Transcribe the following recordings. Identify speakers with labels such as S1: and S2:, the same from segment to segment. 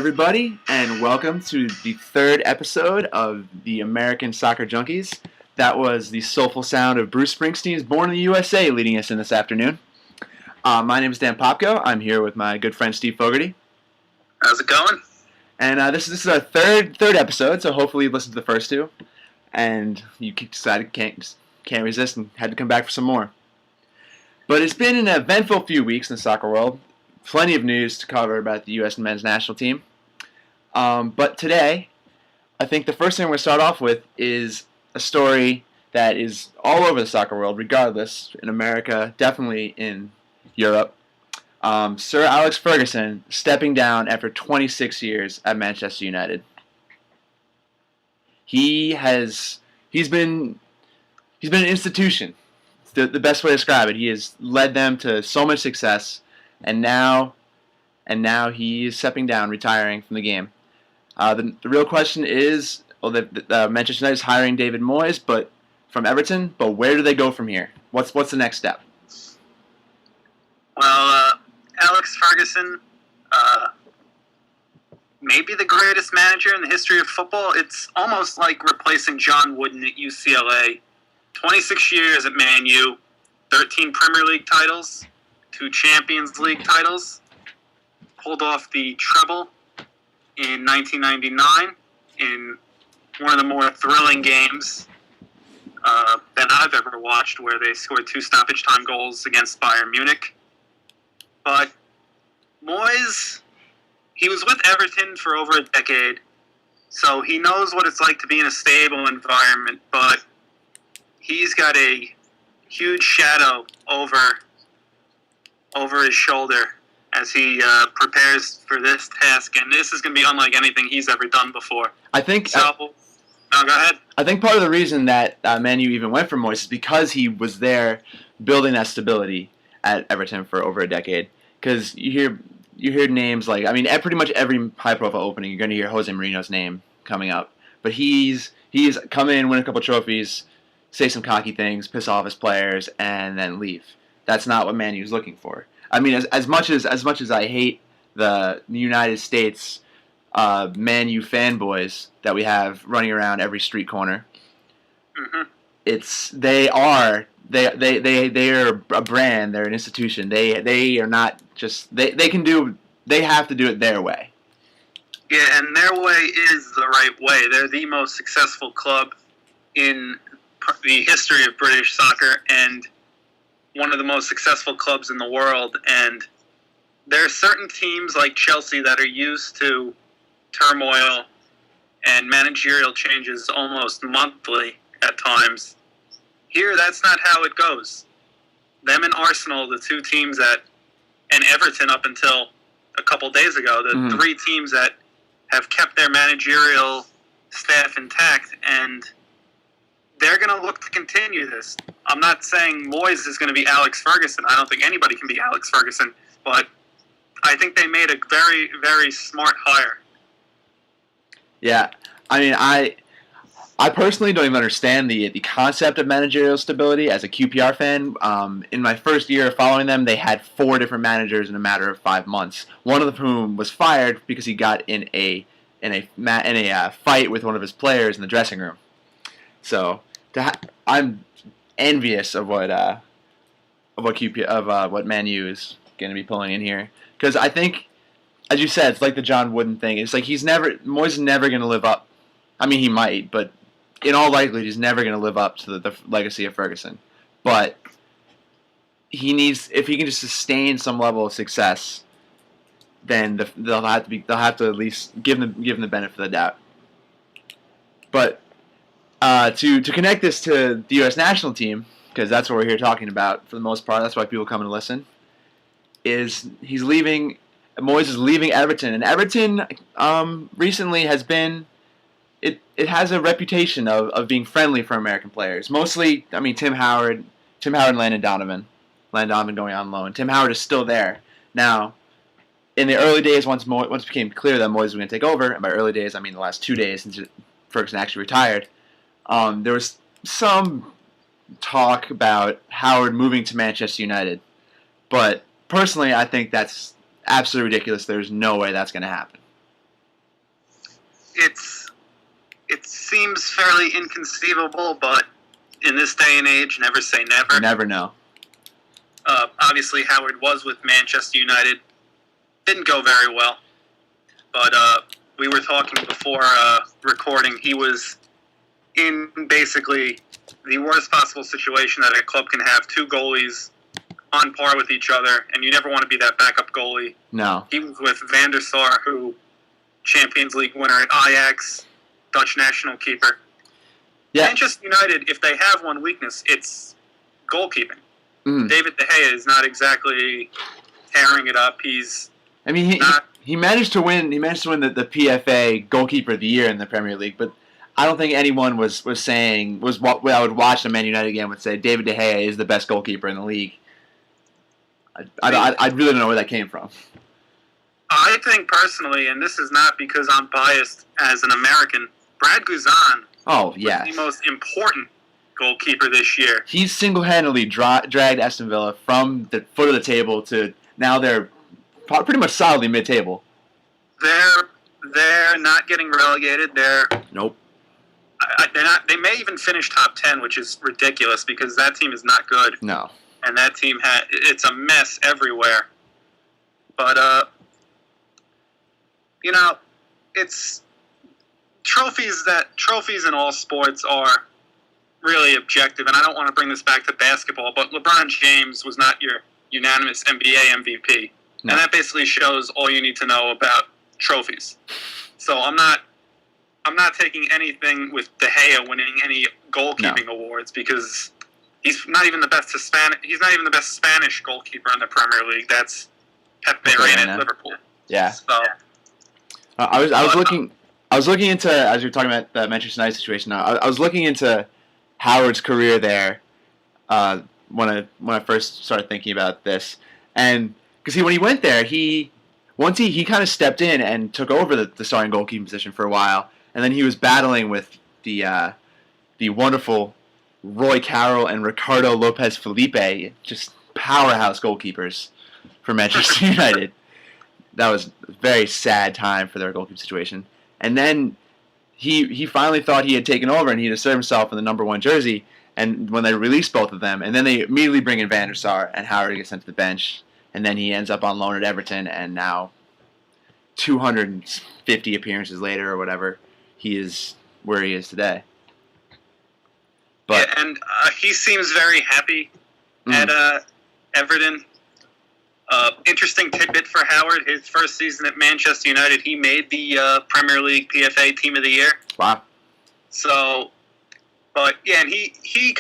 S1: everybody, and welcome to the third episode of the American Soccer Junkies. That was the soulful sound of Bruce Springsteen's Born in the USA leading us in this afternoon. My name is Dan Popko. I'm here with my good friend Steve Fogarty.
S2: How's it going?
S1: And this is our third episode, so hopefully you listened to the first two, and you decided can't resist and had to come back for some more. But it's been an eventful few weeks in the soccer world. Plenty of news to cover about the U.S. men's national team. But today, I think the first thing we're going to start off with is a story that is all over the soccer world, regardless, in America, definitely in Europe. Sir Alex Ferguson stepping down after 26 years at Manchester United. He's been an institution. It's the best way to describe it. He has led them to so much success. And now he is stepping down, retiring from the game. The real question is, Manchester United is hiring David Moyes, but from Everton. But where do they go from here? What's the next step?
S2: Well, Alex Ferguson, maybe the greatest manager in the history of football. It's almost like replacing John Wooden at UCLA. 26 years at Man U, 13 Premier League titles. 2 Champions League titles, pulled off the treble in 1999 in one of the more thrilling games that I've ever watched, where they scored 2 stoppage time goals against Bayern Munich. But Moyes, he was with Everton for over a decade, so he knows what it's like to be in a stable environment, but he's got a huge shadow over his shoulder as he prepares for this task, and this is going to be unlike anything he's ever done before.
S1: I think.
S2: Go ahead.
S1: I think part of the reason that Man U even went for Moyes is because he was there building that stability at Everton for over a decade. Because you hear names like, pretty much every high-profile opening, you're going to hear Jose Mourinho's name coming up. But he's come in, win a couple trophies, say some cocky things, piss off his players, and then leave. That's not what Man U is looking for. As much as I hate the United States Man U fanboys that we have running around every street corner, they are a brand. They're an institution. They are not just they have to do it their way.
S2: Yeah, and their way is the right way. They're the most successful club in the history of British soccer, and one of the most successful clubs in the world. And there are certain teams like Chelsea that are used to turmoil and managerial changes almost monthly at times. Here, that's not how it goes. Them and Arsenal, the 2 teams and Everton up until a couple days ago, the 3 teams that have kept their managerial staff intact, and they're going to look to continue this. I'm not saying Moyes is going to be Alex Ferguson. I don't think anybody can be Alex Ferguson, but I think they made a very, very smart hire.
S1: Yeah, I personally don't even understand the concept of managerial stability as a QPR fan. In my first year of following them, they had 4 different managers in a matter of 5 months. One of whom was fired because he got in a fight with one of his players in the dressing room. So I'm envious of what Man U is going to be pulling in here, because I think, as you said, it's like the John Wooden thing. It's like Moyes is never going to live up. He might, but in all likelihood, he's never going to live up to the legacy of Ferguson. But if he can just sustain some level of success, then they'll have to at least give him the benefit of the doubt. But to connect this to the U.S. national team, because that's what we're here talking about for the most part, that's why people come and listen, is Moyes is leaving Everton. And Everton recently has been, it has a reputation of being friendly for American players. Mostly, Tim Howard and Landon Donovan going on loan. Tim Howard is still there. Now, in the early days, once it became clear that Moyes was going to take over, and by early days, the last 2 days since Ferguson actually retired, there was some talk about Howard moving to Manchester United. But personally, I think that's absolutely ridiculous. There's no way that's going to happen.
S2: it seems fairly inconceivable, but in this day and age, never say never.
S1: You never know.
S2: Obviously, Howard was with Manchester United. Didn't go very well. But we were talking before recording. He was in basically the worst possible situation that a club can have. Two goalies on par with each other, and you never want to be that backup goalie.
S1: No.
S2: He was with Van der Sar, who Champions League winner at Ajax, Dutch national keeper.
S1: Yeah.
S2: Manchester United, if they have one weakness, it's goalkeeping.
S1: Mm.
S2: David De Gea is not exactly tearing it up.
S1: I mean, he managed to win. He managed to win the PFA Goalkeeper of the Year in the Premier League, but I don't think anyone was saying what I would watch the Man United game would say David De Gea is the best goalkeeper in the league. I really don't know where that came from.
S2: I think personally, and this is not because I'm biased as an American, Brad Guzan
S1: was the
S2: most important goalkeeper this year.
S1: He single-handedly dragged Aston Villa from the foot of the table to now they're pretty much solidly mid-table.
S2: They're not getting relegated.
S1: Nope.
S2: They're not. They may even finish top 10, which is ridiculous because that team is not good.
S1: No.
S2: And that team it's a mess everywhere. But it's trophies in all sports are really objective, and I don't want to bring this back to basketball, but LeBron James was not your unanimous NBA MVP. No. And that basically shows all you need to know about trophies. So I'm not taking anything with De Gea winning any goalkeeping awards because he's not even the best Spanish goalkeeper in the Premier League. That's Pepe Reina at Liverpool.
S1: Yeah.
S2: So
S1: I was looking into, as you were talking about the Manchester United situation now, I was looking into Howard's career there when I first started thinking about this. And because when he went there, he kind of stepped in and took over the starting goalkeeping position for a while. And then he was battling with the wonderful Roy Carroll and Ricardo Lopez Felipe, just powerhouse goalkeepers for Manchester United. That was a very sad time for their goalkeeping situation. And then he finally thought he had taken over and he'd assert himself in the number 1 jersey. And when they released both of them, and then they immediately bring in Van der Sar, and Howard gets sent to the bench. And then he ends up on loan at Everton, and now 250 appearances later or whatever, he is where he is today. But
S2: yeah, and he seems very happy at Everton. Interesting tidbit for Howard, his first season at Manchester United, he made the Premier League PFA Team of the Year.
S1: Wow.
S2: So, but yeah, and he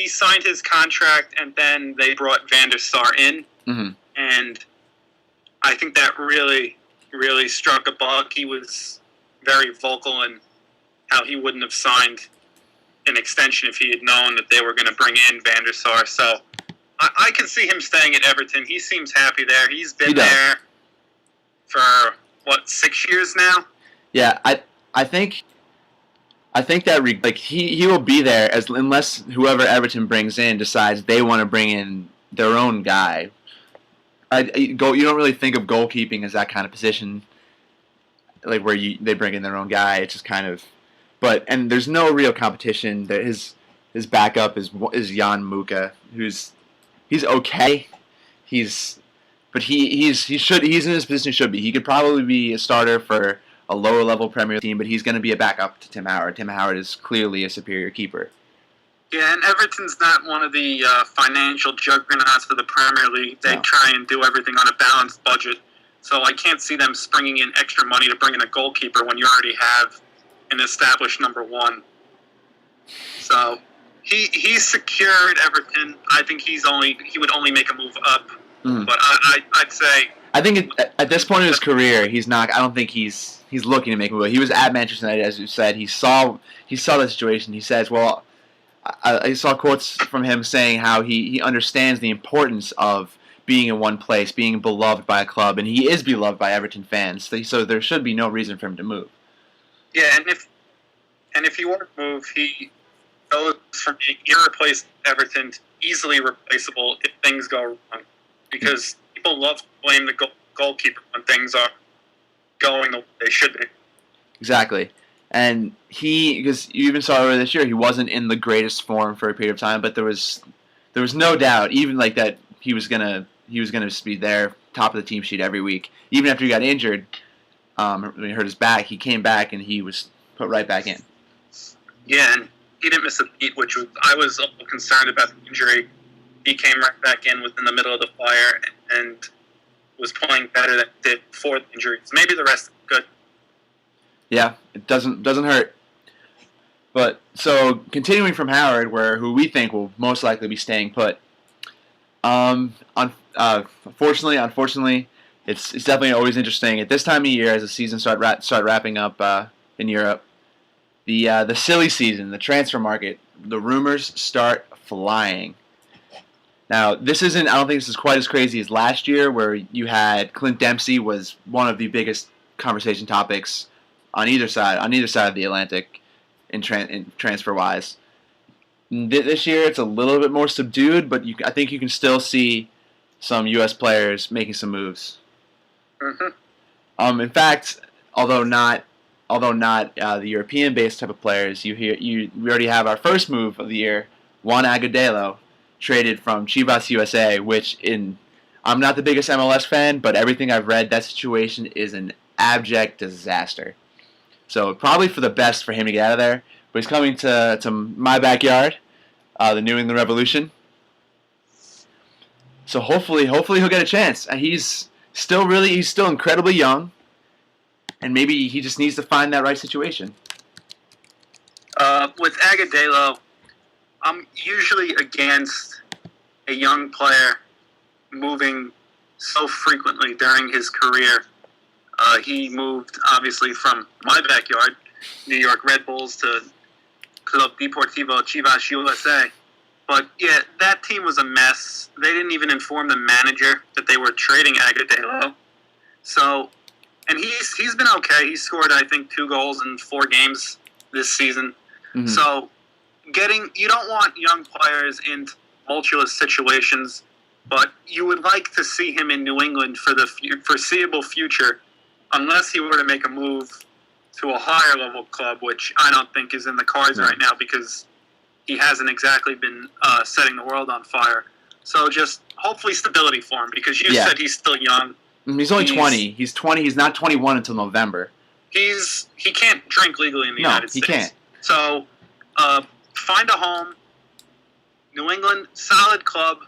S2: signed his contract, and then they brought Van der Sar in.
S1: Mm-hmm.
S2: And I think that really, really struck a bug. He was very vocal in how he wouldn't have signed an extension if he had known that they were going to bring in Van der Sar. So I can see him staying at Everton. He seems happy there. He's been there for, 6 years now?
S1: Yeah, I think that he will be there unless whoever Everton brings in decides they want to bring in their own guy. You don't really think of goalkeeping as that kind of position, like where they bring in their own guy. It's just kind of, and there's no real competition. His backup is Jan Muka, he's okay. He's in his position he should be. He could probably be a starter for a lower level Premier League team, but he's going to be a backup to Tim Howard. Tim Howard is clearly a superior keeper.
S2: Yeah, and Everton's not one of the financial juggernauts for the Premier League. They try and do everything on a balanced budget. So I can't see them springing in extra money to bring in a goalkeeper when you already have an established number 1. So he's secure at Everton. I think he would only make a move up. Mm. But I'd say,
S1: I think at this point in his career, he's not. I don't think he's looking to make a move. He was at Manchester United, as you said. He saw the situation. He says, well. I saw quotes from him saying how he understands the importance of being in one place, being beloved by a club, and he is beloved by Everton fans. So there should be no reason for him to move.
S2: Yeah, and if he were to move, he goes from being irreplaceable Everton to easily replaceable if things go wrong, because people love to blame the goalkeeper when things are going the way they should be.
S1: Exactly. And because you even saw earlier this year, he wasn't in the greatest form for a period of time, but there was no doubt, even like that, he was gonna just be there, top of the team sheet every week. Even after he got injured, when he hurt his back, he came back and he was put right back in.
S2: Yeah, and he didn't miss a beat, I was a little concerned about the injury. He came right back in within the middle of the fire and was playing better than he did before the injury. So maybe the rest is good.
S1: Yeah, it doesn't hurt. But so continuing from Howard, who we think will most likely be staying put. Unfortunately, it's definitely always interesting at this time of year as the season start wrapping up in Europe. The silly season, the transfer market, the rumors start flying. Now, this isn't. I don't think this is quite as crazy as last year, where you had Clint Dempsey was one of the biggest conversation topics on either side of the Atlantic, in transfer wise. This year, it's a little bit more subdued, but I think you can still see some U.S. players making some moves.
S2: Mm-hmm.
S1: In fact, although not the European-based type of players, we already have our first move of the year, Juan Agudelo, traded from Chivas USA, I'm not the biggest MLS fan, but everything I've read, that situation is an abject disaster. So probably for the best for him to get out of there. But he's coming to my backyard, the New England Revolution. So hopefully he'll get a chance. He's still incredibly young, and maybe he just needs to find that right situation.
S2: With Agudelo, I'm usually against a young player moving so frequently during his career. He moved, obviously, from my backyard, New York Red Bulls, to Club Deportivo Chivas USA. But, yeah, that team was a mess. They didn't even inform the manager that they were trading Agudelo. So, and he's been okay. He scored, I think, 2 goals in 4 games this season. Mm-hmm. So, you don't want young players in tumultuous situations, but you would like to see him in New England for the foreseeable future, unless he were to make a move to a higher level club, which I don't think is in the cards right now because he hasn't exactly been setting the world on fire. So just hopefully stability for him, because you said he's still young.
S1: He's only 20. He's 20. He's not 21 until November.
S2: He can't drink legally in the United States. No, he can't. So find a home. New England, solid club.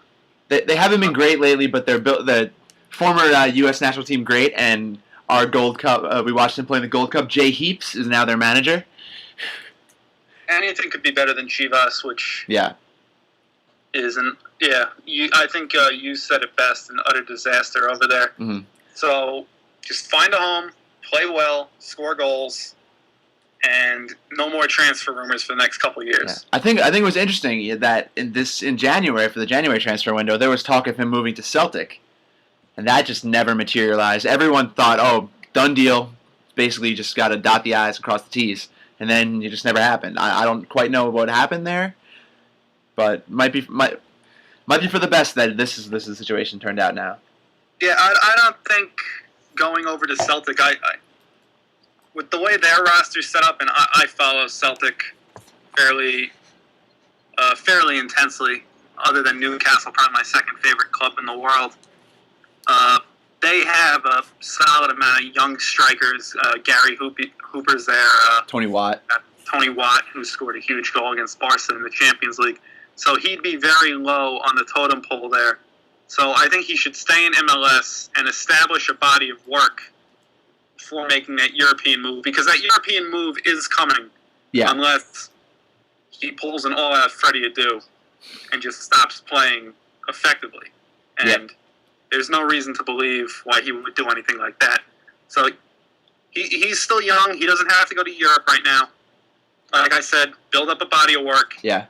S1: They haven't been great lately, but they're the former U.S. national team great, and our Gold Cup. We watched him play in the Gold Cup. Jay Heaps is now their manager.
S2: Anything could be better than Chivas, which isn't. Yeah, I think you said it best, an utter disaster over there.
S1: Mm-hmm.
S2: So just find a home, play well, score goals, and no more transfer rumors for the next couple of years.
S1: Yeah. I think it was interesting that in January, for the January transfer window, there was talk of him moving to Celtic, and that just never materialized. Everyone thought, oh, done deal. Basically, you just got to dot the I's and cross the T's, and then it just never happened. I don't quite know what happened there, but might be for the best that this is the situation turned out now.
S2: Yeah, I don't think going over to Celtic, I with the way their roster's set up, and I follow Celtic fairly intensely, other than Newcastle, probably my second favorite club in the world. They have a solid amount of young strikers. Gary Hooper's there.
S1: Tony Watt,
S2: who scored a huge goal against Barca in the Champions League. So he'd be very low on the totem pole there. So I think he should stay in MLS and establish a body of work before making that European move, because that European move is coming. Yeah. Unless he pulls an all-out Freddie Adu and just stops playing effectively. And there's no reason to believe why he would do anything like that. So he's still young. He doesn't have to go to Europe right now. Like I said, build up a body of work.
S1: Yeah.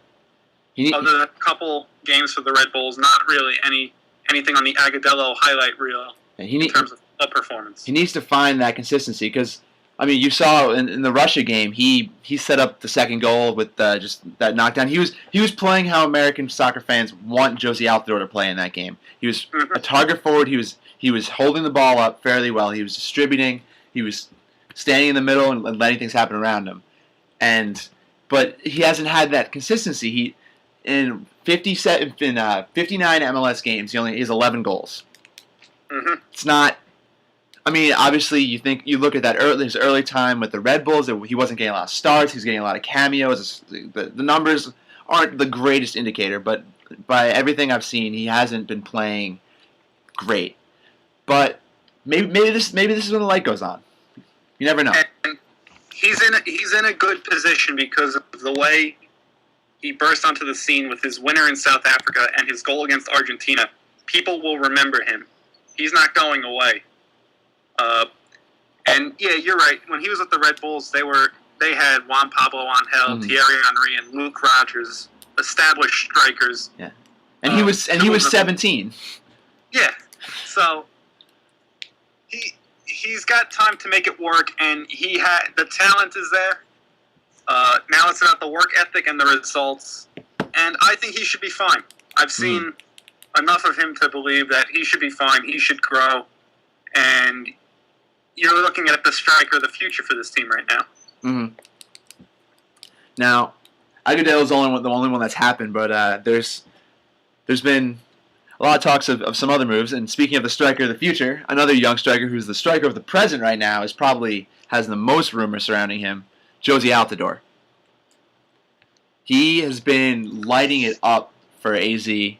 S2: Other than a couple games for the Red Bulls, not really anything on the Agudelo highlight reel in terms of performance.
S1: He needs to find that consistency, because, I mean, you saw in the Russia game, he set up the second goal with just that knockdown. He was playing how American soccer fans want Josie Altidore to play in that game. He was a target forward. He was holding the ball up fairly well. He was distributing. He was standing in the middle and letting things happen around him. But he hasn't had that consistency. He in 59 MLS games, he has 11 goals.
S2: Mm-hmm.
S1: It's not. I mean, obviously, you look at his early time with the Red Bulls. He wasn't getting a lot of starts. He was getting a lot of cameos. The numbers aren't the greatest indicator, but by everything I've seen, he hasn't been playing great. But maybe this is when the light goes on. You never know.
S2: And he's in a good position because of the way he burst onto the scene with his winner in South Africa and his goal against Argentina. People will remember him. He's not going away. And yeah, you're right. When he was with the Red Bulls, they had Juan Pablo Angel, Thierry Henry, and Luke Rogers, established strikers.
S1: Yeah, and he was 17.
S2: Yeah, so he's got time to make it work, and the talent is there. Now it's about the work ethic and the results, and I think he should be fine. I've seen enough of him to believe that he should be fine. He should grow, and you're looking at the striker of the future for this team right now.
S1: Mm-hmm. Now, Agudelo is the only one that's happened, but there's been a lot of talks of some other moves. And speaking of the striker of the future, another young striker who's the striker of the present right now has the most rumors surrounding him, Josie Altidore. He has been lighting it up for AZ in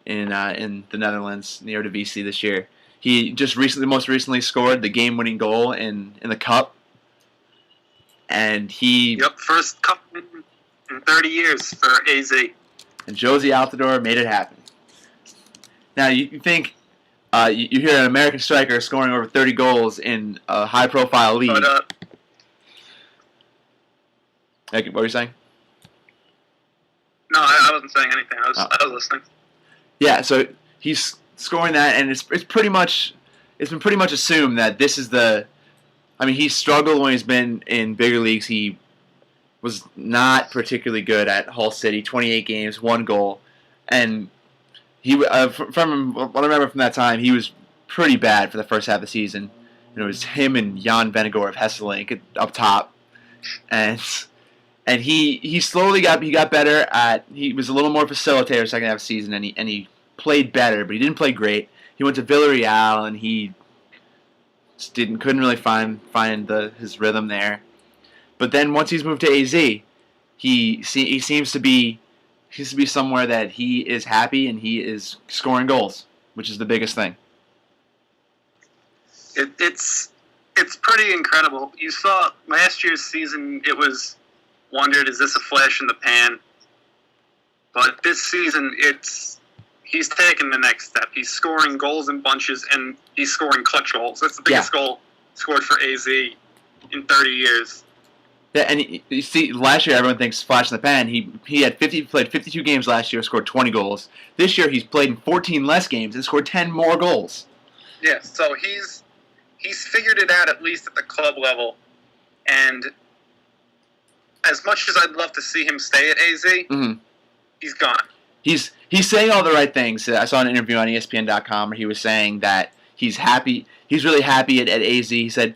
S1: the Netherlands, in the Eredivisie this year. He most recently scored the game-winning goal in the cup, and
S2: first cup in 30 years for AZ.
S1: And Josie Altidore made it happen. Now you think you hear an American striker scoring over 30 goals in a high-profile league.
S2: But,
S1: what were you saying?
S2: No, I wasn't saying anything. I was listening.
S1: Yeah, so he's scoring that, and it's been pretty much assumed that this is the. I mean, he struggled when he's been in bigger leagues. He was not particularly good at Hull City. 28 games, 1 goal, and he from what I remember from that time, he was pretty bad for the first half of the season. And it was him and Jan Vennegoor of Hesselink up top, and he slowly got better at. He was a little more facilitator second half of the season, and he played better, but he didn't play great. He went to Villarreal, and he just couldn't really find his rhythm there. But then once he's moved to AZ, he seems to be somewhere that he is happy and he is scoring goals, which is the biggest thing.
S2: It's pretty incredible. You saw last year's season. It was wondered, is this a flash in the pan? But this season, he's taken the next step. He's scoring goals in bunches, and he's scoring clutch goals. That's the biggest goal scored for AZ in 30 years.
S1: Yeah, and you see, last year everyone thinks flash in the pan. He played 52 games last year, scored 20 goals. This year he's played in 14 less games and scored 10 more goals.
S2: Yeah, so he's figured it out, at least at the club level. And as much as I'd love to see him stay at AZ, he's gone.
S1: He's saying all the right things. I saw an interview on ESPN.com where he was saying that he's happy. He's really happy at AZ. He said,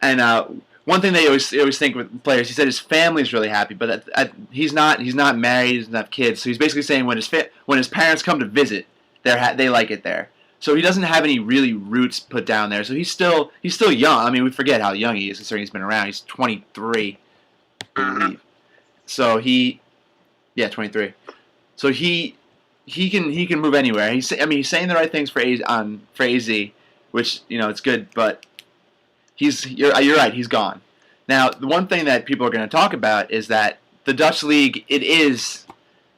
S1: and one thing they always think with players, he said his family's really happy, but he's not married, he doesn't have kids. So he's basically saying when his parents come to visit, they like it there. So he doesn't have any really roots put down there. So he's still young. I mean, we forget how young he is considering he's been around. He's 23, I believe. So 23. So he can move anywhere. He's saying the right things for AZ, which it's good, but you're right. He's gone. Now, the one thing that people are going to talk about is that the Dutch league it is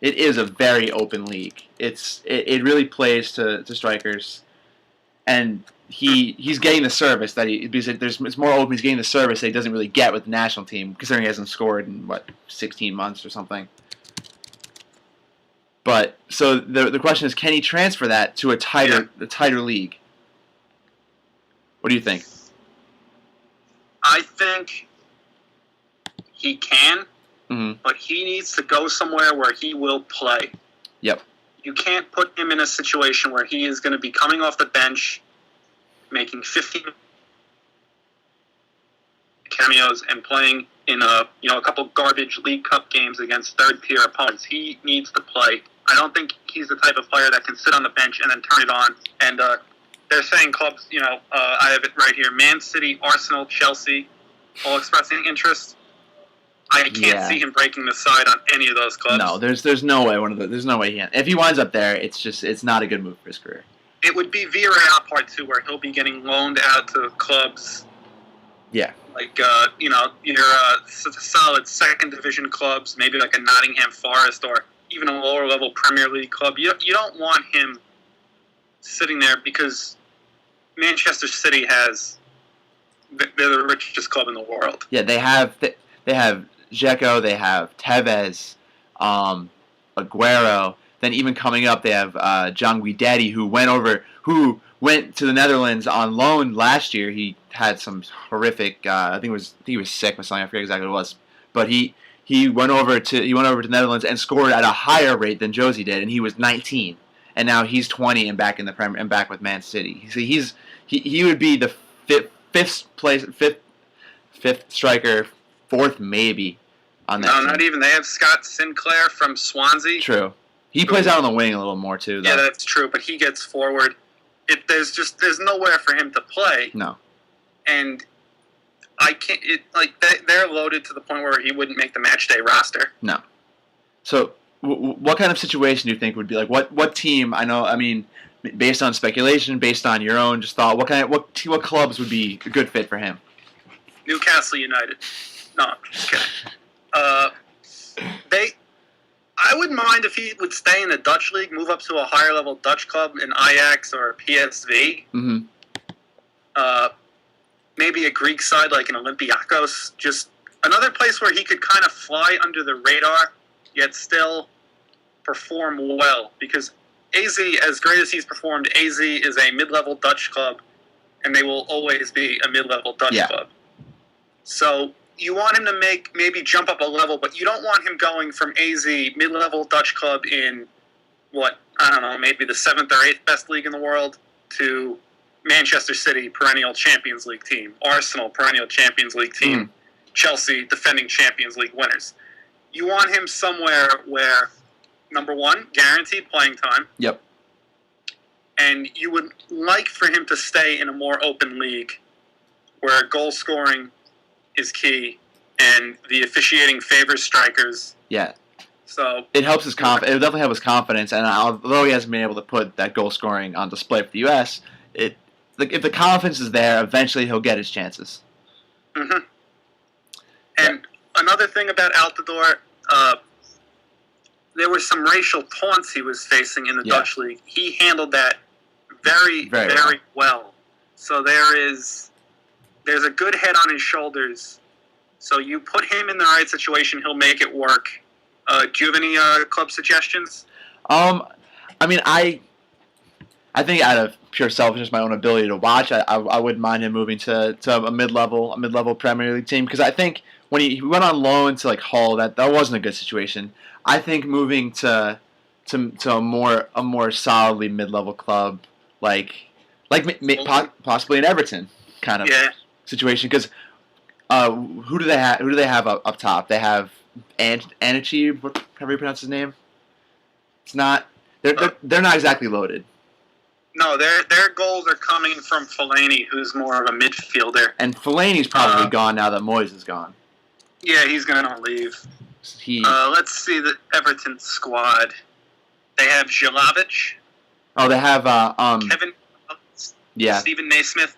S1: a very open league. It really plays to strikers, and he's getting the service that it's more open. He's getting the service that he doesn't really get with the national team, considering he hasn't scored in 16 months or something. But so the question is, can he transfer that to a tighter league? What do you think?
S2: I think he can, but he needs to go somewhere where he will play.
S1: Yep.
S2: You can't put him in a situation where he is going to be coming off the bench, making 15 cameos and playing in a couple garbage League Cup games against third-tier opponents. He needs to play. I don't think he's the type of player that can sit on the bench and then turn it on. And they're saying clubs, I have it right here, Man City, Arsenal, Chelsea, all expressing interest. I can't see him breaking the side on any of those clubs.
S1: No, there's no way there's no way he can. If he winds up there, it's not a good move for his career.
S2: It would be Villarreal Part 2, where he'll be getting loaned out to clubs.
S1: Yeah.
S2: Like, your solid second division clubs, maybe like a Nottingham Forest or even a lower level Premier League club. You don't want him sitting there because Manchester City they're the richest club in the world.
S1: Yeah, they have Dzeko, they have Tevez, Aguero. Then even coming up, they have John Guidetti, who went to the Netherlands on loan last year. He had some horrific. I think he was sick with something. I forget exactly what it was. But he went over to the Netherlands and scored at a higher rate than Josie did, and he was 19, and now he's 20 and back in the Premier and back with Man City. So he would be the fifth striker, fourth maybe on that.
S2: No,
S1: team.
S2: not even. They have Scott Sinclair from Swansea.
S1: True. He plays out on the wing a little more too, though.
S2: Yeah, that's true, but he gets forward. There's nowhere for him to play.
S1: No.
S2: And I can't. They're loaded to the point where he wouldn't make the match day roster.
S1: No. So, what kind of situation do you think would be like? What team? I mean, based on speculation, based on your own just thought, what clubs would be a good fit for him?
S2: Newcastle United. No, I'm just kidding. I wouldn't mind if he would stay in the Dutch league, move up to a higher level Dutch club in Ajax or PSV.
S1: Mm-hmm.
S2: Maybe a Greek side like an Olympiakos. Just another place where he could kind of fly under the radar, yet still perform well. Because AZ, as great as he's performed, AZ is a mid-level Dutch club, and they will always be a mid-level Dutch club. So you want him to maybe jump up a level, but you don't want him going from AZ, mid-level Dutch club in, maybe the 7th or 8th best league in the world, to Manchester City, perennial Champions League team, Arsenal, perennial Champions League team, Chelsea, defending Champions League winners. You want him somewhere where, number one, guaranteed playing time.
S1: Yep.
S2: And you would like for him to stay in a more open league where goal scoring is key and the officiating favors strikers.
S1: Yeah.
S2: So
S1: it helps his it will definitely help his confidence, and although he hasn't been able to put that goal scoring on display for the U.S., if the confidence is there, eventually he'll get his chances.
S2: Mm-hmm. And another thing about Altidore, there were some racial taunts he was facing in the Dutch league. He handled that very, very well. So there's a good head on his shoulders. So you put him in the right situation, he'll make it work. Do you have any club suggestions?
S1: I think out of pure selfishness, my own ability to watch, I wouldn't mind him moving to a mid-level Premier League team, because I think when he went on loan to Hull, that wasn't a good situation. I think moving to a more solidly mid-level club possibly an Everton kind of situation, because who do they have up top? They have Anichi, however you pronounce his name. It's not. They're not exactly loaded.
S2: No, their goals are coming from Fellaini, who's more of a midfielder.
S1: And Fellaini's probably gone now that Moyes is gone.
S2: Yeah, he's going to leave. Let's see the Everton squad. They have Jelavic.
S1: Oh, they have
S2: Kevin. Yeah. Stephen Naismith.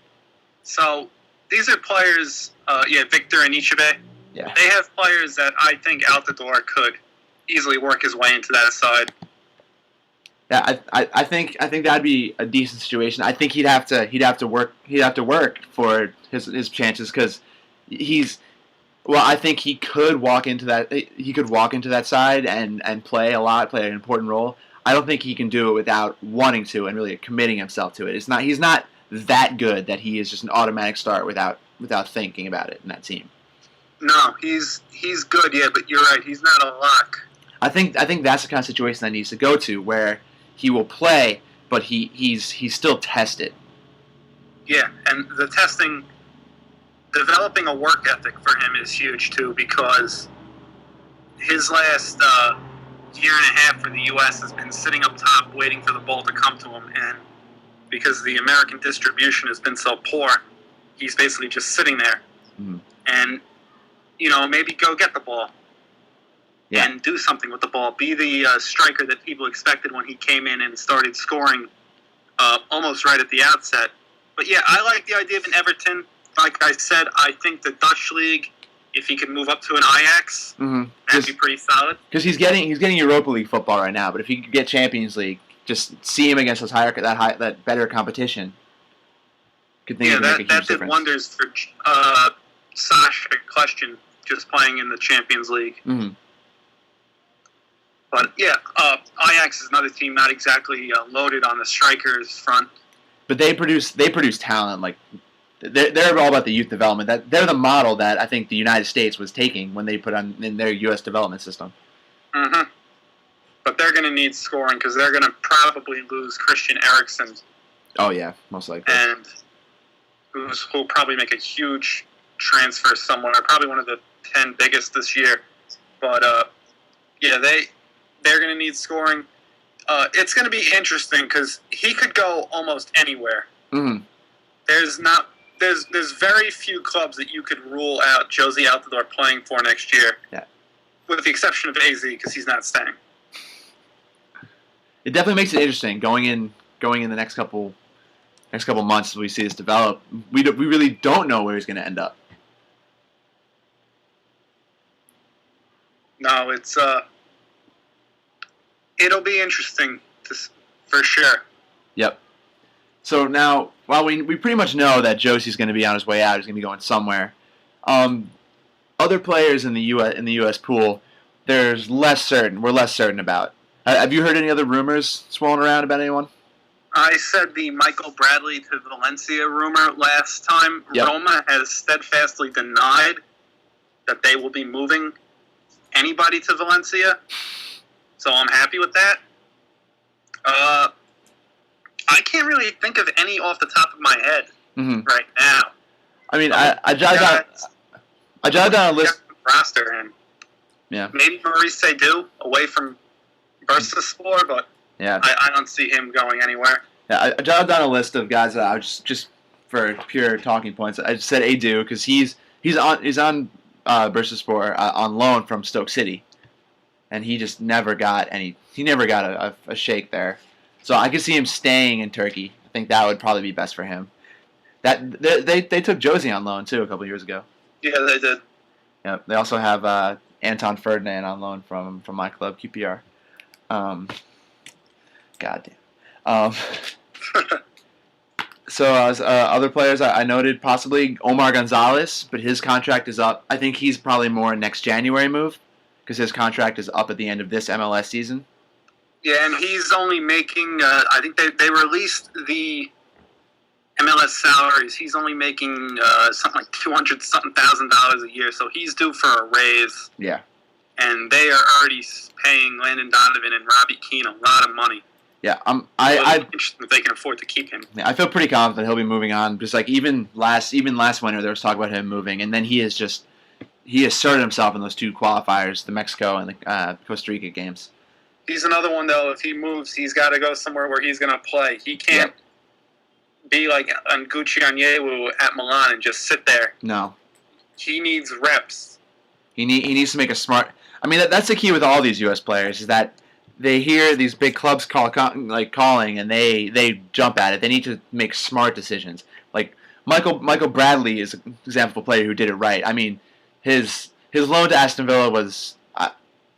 S2: So these are players. Victor Anichebe.
S1: Yeah.
S2: They have players that I think Altidore could easily work his way into that side.
S1: Yeah, I think that'd be a decent situation. I think he'd have to work for his chances, because I think he could walk into that side and play an important role. I don't think he can do it without wanting to and really committing himself to it. He's not that good that he is just an automatic start without thinking about it in that team.
S2: No, he's good, but you're right, he's not a lock.
S1: I think that's the kind of situation that needs to go to, where he will play, but he's still tested.
S2: Yeah, and the testing developing a work ethic for him is huge too, because his last year and a half for the U.S. has been sitting up top waiting for the ball to come to him, and because the American distribution has been so poor, he's basically just sitting there.
S1: Mm-hmm.
S2: And, maybe go get the ball and do something with the ball. Be the striker that people expected when he came in and started scoring almost right at the outset. But, yeah, I like the idea of an Everton. Like I said, I think the Dutch League, if he could move up to an Ajax, that'd be pretty solid.
S1: Because he's getting Europa League football right now, but if he could get Champions League, just see him against that better competition. Could think make a huge
S2: that did
S1: difference.
S2: Wonders for Sasha Question just playing in the Champions League.
S1: Mm-hmm.
S2: But yeah, Ajax is another team not exactly loaded on the strikers front.
S1: But they produce talent. Like they're all about the youth development. That they're the model that I think the United States was taking when they put on in their U.S. development system.
S2: Mm-hmm. But they're going to need scoring because they're going to probably lose Christian Eriksen.
S1: Oh yeah, most likely.
S2: And who'll probably make a huge transfer somewhere. Probably one of the 10 biggest this year. But yeah, they're going to need scoring. It's going to be interesting because he could go almost anywhere.
S1: Mm-hmm.
S2: There's very few clubs that you could rule out Josie Altidore playing for next year.
S1: Yeah. With
S2: the exception of AZ because he's not staying.
S1: It definitely makes it interesting going in the next couple months as we see this develop. We really don't know where he's going to end up.
S2: No, it'll be interesting for sure.
S1: Yep. So now, while we pretty much know that Josie's going to be on his way out, he's going to be going somewhere. Other players in the U.S. pool, we're less certain about. Have you heard any other rumors swirling around about anyone?
S2: I said the Michael Bradley to Valencia rumor last time.
S1: Yep.
S2: Roma has steadfastly denied that they will be moving anybody to Valencia, so I'm happy with that. I can't really think of any off the top of my head right now.
S1: I mean, I jotted down a list.
S2: Roster and maybe Maurice Seydoux away from Bursaspor, but I don't see him going anywhere.
S1: Yeah, I jotted down a list of guys that I just for pure talking points. I just said Seydoux because he's on Bursaspor on loan from Stoke City, and he just never got a shake there. So I could see him staying in Turkey. I think that would probably be best for him. That they took Josie on loan too a couple years ago.
S2: Yeah, they did.
S1: Yeah, they also have Anton Ferdinand on loan from my club QPR. Goddamn. So other players I noted possibly Omar Gonzalez, but his contract is up. I think he's probably more a next January move because his contract is up at the end of this MLS season.
S2: Yeah, and he's only making, I think they released the MLS salaries. He's only making something like $200-something thousand a year, so he's due for a raise.
S1: Yeah.
S2: And they are already paying Landon Donovan and Robbie Keane a lot of money.
S1: Yeah,
S2: I'm interested if they can afford to keep him.
S1: I feel pretty confident he'll be moving on. Just like even last winter, there was talk about him moving, and then he asserted himself in those two qualifiers, the Mexico and the Costa Rica games.
S2: He's another one though. If he moves, he's got to go somewhere where he's going to play. He can't be like Nguchi Onyewu at Milan and just sit there.
S1: No, he
S2: needs reps.
S1: He needs to make a smart. I mean, that's the key with all these U.S. players is that they hear these big clubs calling and they jump at it. They need to make smart decisions. Like Michael Bradley is an example of a player who did it right. I mean, his loan to Aston Villa was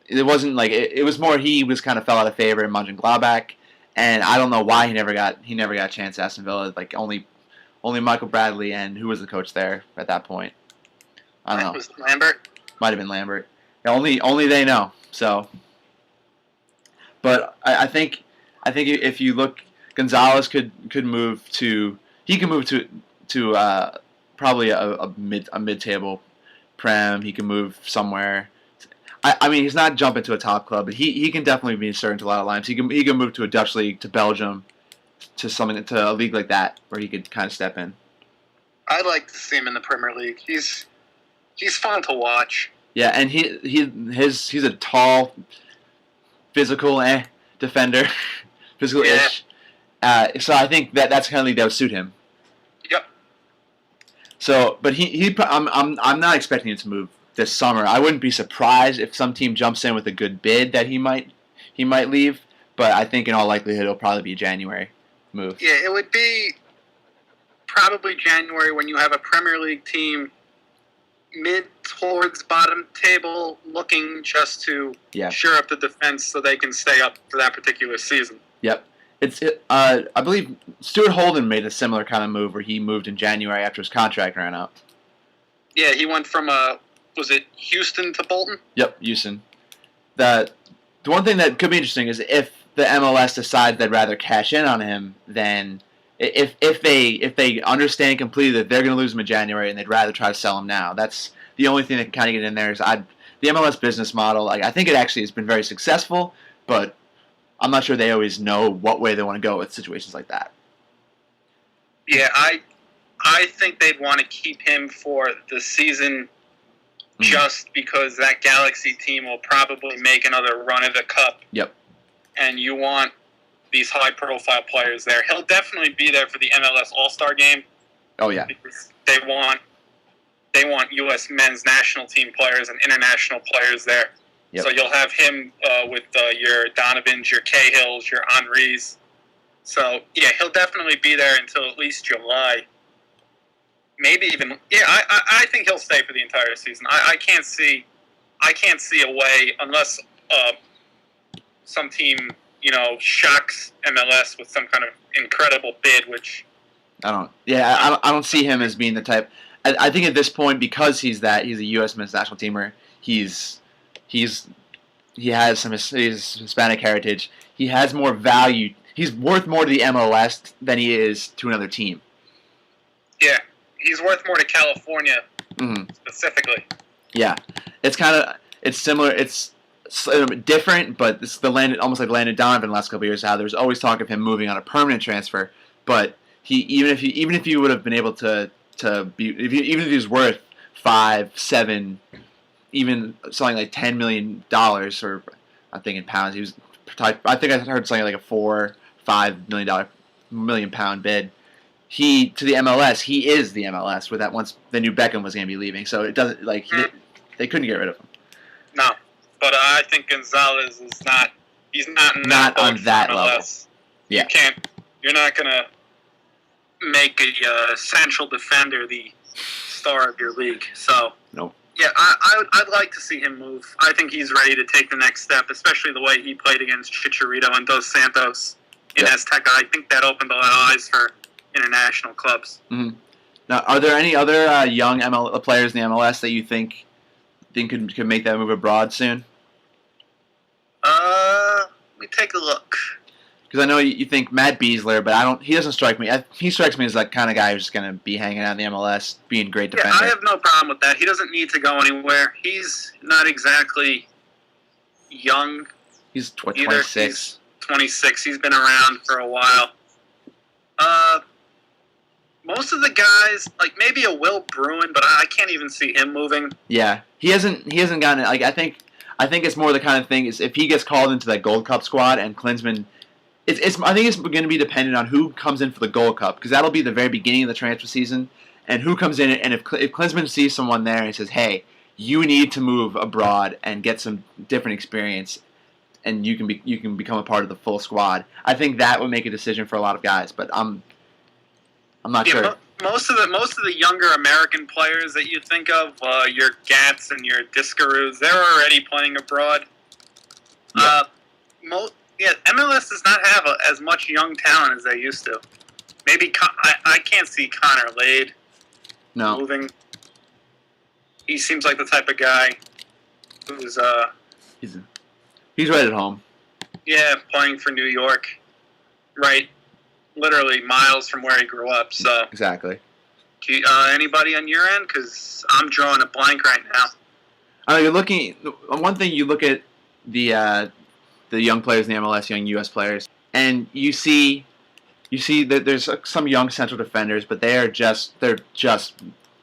S1: it wasn't like it was more he was kind of fell out of favor in Mönchengladbach, and I don't know why he never got a chance at Aston Villa. Like only Michael Bradley and who was the coach there at that point? I don't know.
S2: Was it Lambert?
S1: Might have been Lambert. Yeah, only they know. So. But I think if you look, Gonzalez could move to probably a mid-table prem. He can move somewhere. I mean, he's not jumping to a top club, but he can definitely be inserted into a lot of lines. He can move to a Dutch league, to Belgium, to a league like that where he could kind of step in.
S2: I'd like to see him in the Premier League. He's fun to watch.
S1: Yeah, and he's a tall, physical defender, physical-ish.
S2: Yeah.
S1: So I think that's kind of league that would suit him.
S2: Yep.
S1: So, but I'm not expecting him to move this summer. I wouldn't be surprised if some team jumps in with a good bid that he might leave. But I think in all likelihood it'll probably be a January move.
S2: Yeah, it would be probably January when you have a Premier League team mid towards bottom table looking just to shore up the defense so they can stay up for that particular season.
S1: Yep. I believe Stuart Holden made a similar kind of move where he moved in January after his contract ran out.
S2: Yeah, he went from was it Houston to Bolton?
S1: Yep, Houston. The one thing that could be interesting is if the MLS decides they'd rather cash in on him than if they understand completely that they're going to lose him in January and they'd rather try to sell him now. That's the only thing that can kind of get in there. Is the MLS business model. Like, I think it actually has been very successful, but I'm not sure they always know what way they want to go with situations like that.
S2: Yeah, I think they'd want to keep him for the season just because that Galaxy team will probably make another run at the Cup.
S1: Yep. And
S2: you want these high-profile players there. He'll definitely be there for the MLS All-Star Game.
S1: Oh, yeah.
S2: Because they want U.S. men's national team players and international players there.
S1: Yep.
S2: So you'll have him with your Donovans, your Cahills, your Henrys. So, yeah, he'll definitely be there until at least July. Maybe even... Yeah, I think he'll stay for the entire season. I can't see a way, unless some team, shocks MLS with some kind of incredible bid, which... I
S1: don't see him as being the type... I think at this point, because he's a U.S. men's national teamer, he has some Hispanic heritage. He has more value. He's worth more to the MLS than he is to another team.
S2: Yeah, he's worth more to California specifically.
S1: Yeah, it's similar. It's different, but it's almost like Landon Donovan the last couple of years. How there's always talk of him moving on a permanent transfer, but even if he would have been able to be even if he was worth 5, 7. Even something like $10 million, or I think in pounds, I think I heard something like a $4-5 million pound bid. To the MLS, he is the MLS. With that, once they knew Beckham was going to be leaving, so it doesn't they couldn't get rid of him.
S2: No, but I think Gonzalez is not. He's not
S1: on that level. Yeah,
S2: You're not going to make a central defender the star of your league. So
S1: nope.
S2: Yeah, I'd like to see him move. I think he's ready to take the next step, especially the way he played against Chicharito and Dos Santos in Azteca. I think that opened a lot of eyes for international clubs. Mm-hmm.
S1: Now, are there any other young players in the MLS that you think could make that move abroad soon?
S2: Let me take a look.
S1: Because I know you think Matt Beasler, but he doesn't strike me. He strikes me as that kind of guy who's just going to be hanging out in the MLS, being a great defender.
S2: Yeah, I have no problem with that. He doesn't need to go anywhere. He's not exactly young.
S1: He's 26.
S2: He's 26. He's been around for a while. Most of the guys, like maybe a Will Bruin, but I can't even see him moving.
S1: Yeah, he hasn't gotten it. Like I think it's more the kind of thing is if he gets called into that Gold Cup squad and Klinsmann. I think it's going to be dependent on who comes in for the Gold Cup, because that'll be the very beginning of the transfer season, and who comes in. And if Klinsmann sees someone there and says, "Hey, you need to move abroad and get some different experience, and you can become a part of the full squad," I think that would make a decision for a lot of guys. But I'm not sure.
S2: Most of the younger American players that you think of, your Gats and your Discaroos, they're already playing abroad. Yeah. MLS does not have as much young talent as they used to. Maybe I can't see Connor Lade moving. He seems like the type of guy who's
S1: he's right at home.
S2: Yeah, playing for New York, right? Literally miles from where he grew up. So
S1: exactly.
S2: Anybody on your end? Because I'm drawing a blank right now.
S1: You're looking. One thing you look at the young players in the MLS, young U.S. players, and you see you see that there's some young central defenders, but they're just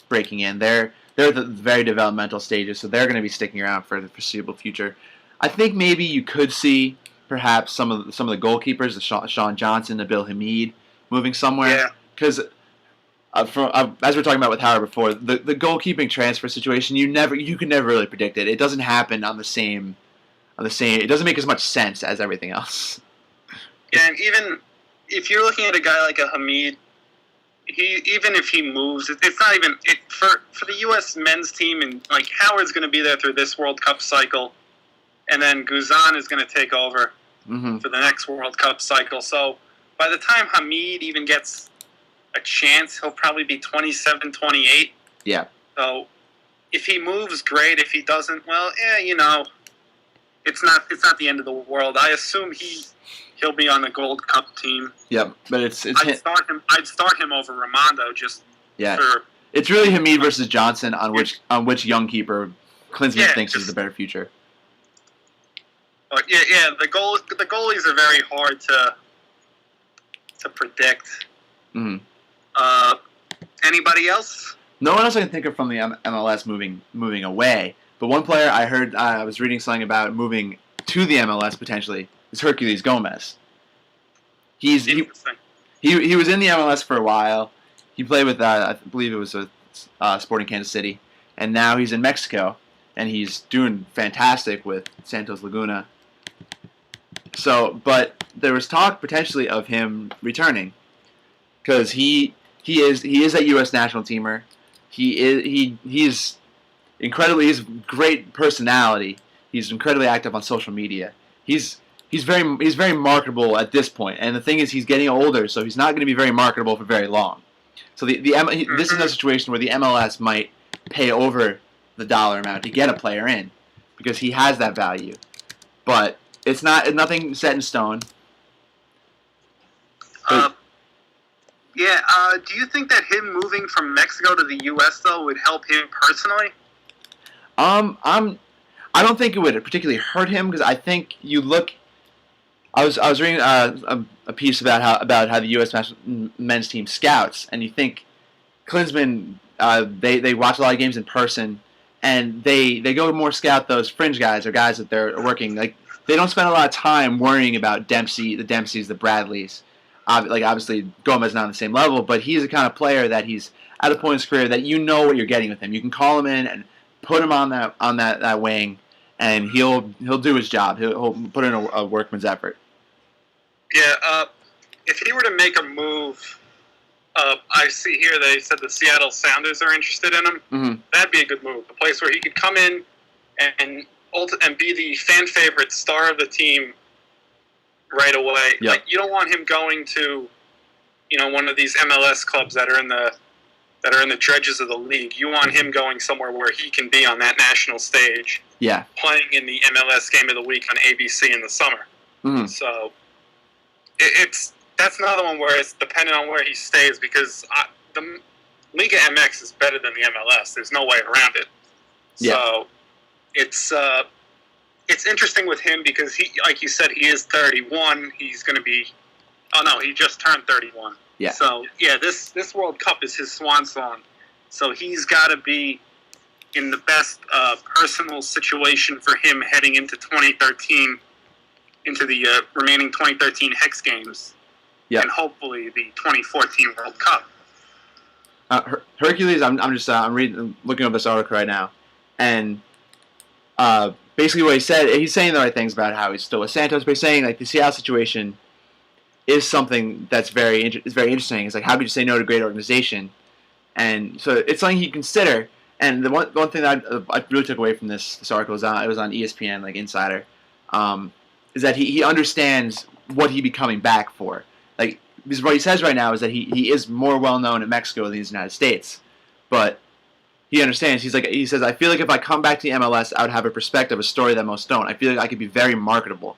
S1: breaking in. They're at the very developmental stages, so they're going to be sticking around for the foreseeable future. I think maybe you could see perhaps some of the goalkeepers, the Sean Johnson, the Bill Hamid, moving somewhere. Because as we were talking about with Howard before, the goalkeeping transfer situation, you can never really predict it. It doesn't happen on the same. It doesn't make as much sense as everything else.
S2: Yeah, and even if you're looking at a guy like a Hamid, even if he moves, it's not even for the U.S. men's team, and like Howard's going to be there through this World Cup cycle, and then Guzan is going to take over for the next World Cup cycle. So by the time Hamid even gets a chance, he'll probably be 27, 28.
S1: Yeah.
S2: So if he moves, great. If he doesn't, well, it's not the end of the world. I assume he'll be on the Gold Cup team.
S1: Yep, but I'd
S2: start him over Raimondo just.
S1: Yeah. It's really Hamid versus Johnson on which young keeper Klinsmann thinks is the better future.
S2: Yeah. The goalies are very hard to predict.
S1: Mm-hmm.
S2: Anybody else?
S1: No one else I can think of from the MLS moving away. But one player I heard, I was reading something about moving to the MLS potentially, is Herculez Gomez. He was in the MLS for a while. He played with, I believe it was with Sporting Kansas City, and now he's in Mexico, and he's doing fantastic with Santos Laguna. So, but there was talk potentially of him returning, because he is that U.S. national teamer. He's great personality. He's incredibly active on social media. He's very marketable at this point. And the thing is, he's getting older, so he's not going to be very marketable for very long. So this is a situation where the MLS might pay over the dollar amount to get a player in, because he has that value. But it's nothing set in stone.
S2: Do you think that him moving from Mexico to the U.S. though would help him personally?
S1: I don't think it would particularly hurt him, because I think you look. I was reading a piece about how the U.S. men's team scouts, and you think Klinsmann they watch a lot of games in person, and they go more scout those fringe guys or guys that they're working. Like, they don't spend a lot of time worrying about the Dempseys, the Bradleys. Obviously Gomez is not on the same level, but he's the kind of player that he's at a point in his career that you know what you're getting with him. You can call him in and put him on that wing, and he'll do his job. He'll put in a workman's effort.
S2: Yeah. If he were to make a move, I see here they said the Seattle Sounders are interested in him.
S1: Mm-hmm.
S2: That'd be a good move. A place where he could come in and be the fan favorite star of the team right away.
S1: Yep.
S2: Like, you don't want him going to, one of these MLS clubs that are in the dredges of the league. You want him going somewhere where he can be on that national stage.
S1: Yeah. Playing
S2: in the MLS Game of the Week on ABC in the summer.
S1: Mm-hmm.
S2: So that's another one where it's dependent on where he stays, because the Liga MX is better than the MLS. There's no way around it.
S1: Yeah.
S2: So it's interesting with him because he, like you said, he is 31. He's going to be. Oh no, he just turned 31.
S1: Yeah.
S2: So yeah, this World Cup is his swan song. So he's got to be in the best personal situation for him heading into 2013, into the remaining 2013 Hex Games, and hopefully the 2014 World Cup.
S1: Herculez, I'm looking up this article right now, and basically what he's saying the right things about how he's still with Santos, but he's saying like the Seattle situation is something that's very interesting. It's like, how could you say no to a great organization? And so it's something you consider. And the one thing that I really took away from this article was it was on ESPN, like Insider, is that he understands what he'd be coming back for. Like, because what he says right now is that he is more well known in Mexico than the United States, but he understands. He says, I feel like if I come back to the MLS, I would have a perspective, a story that most don't. I feel like I could be very marketable.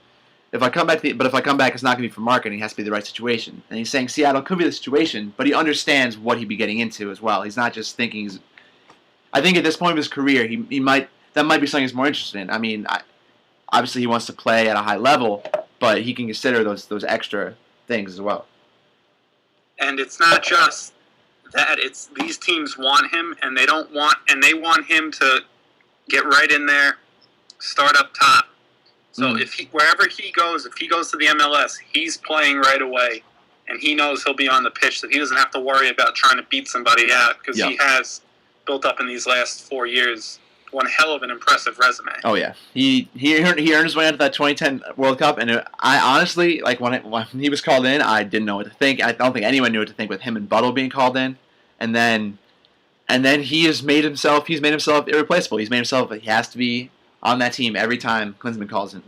S1: If I come back, it's not going to be for marketing. It has to be the right situation. And he's saying Seattle could be the situation, but he understands what he'd be getting into as well. He's not just thinking. I think at this point of his career, that might be something he's more interested in. I mean, obviously he wants to play at a high level, but he can consider those extra things as well.
S2: And it's not just that; it's these teams want him, and they want him to get right in there, start up top. So wherever he goes, if he goes to the MLS, he's playing right away, and he knows he'll be on the pitch, so he doesn't have to worry about trying to beat somebody out because he has built up in these last 4 years one hell of an impressive resume.
S1: Oh yeah, he earned his way into that 2010 World Cup, and I honestly when he was called in, I didn't know what to think. I don't think anyone knew what to think with him and Buttle being called in, and then he's made himself irreplaceable. He has to be on that team every time Klinsmann calls in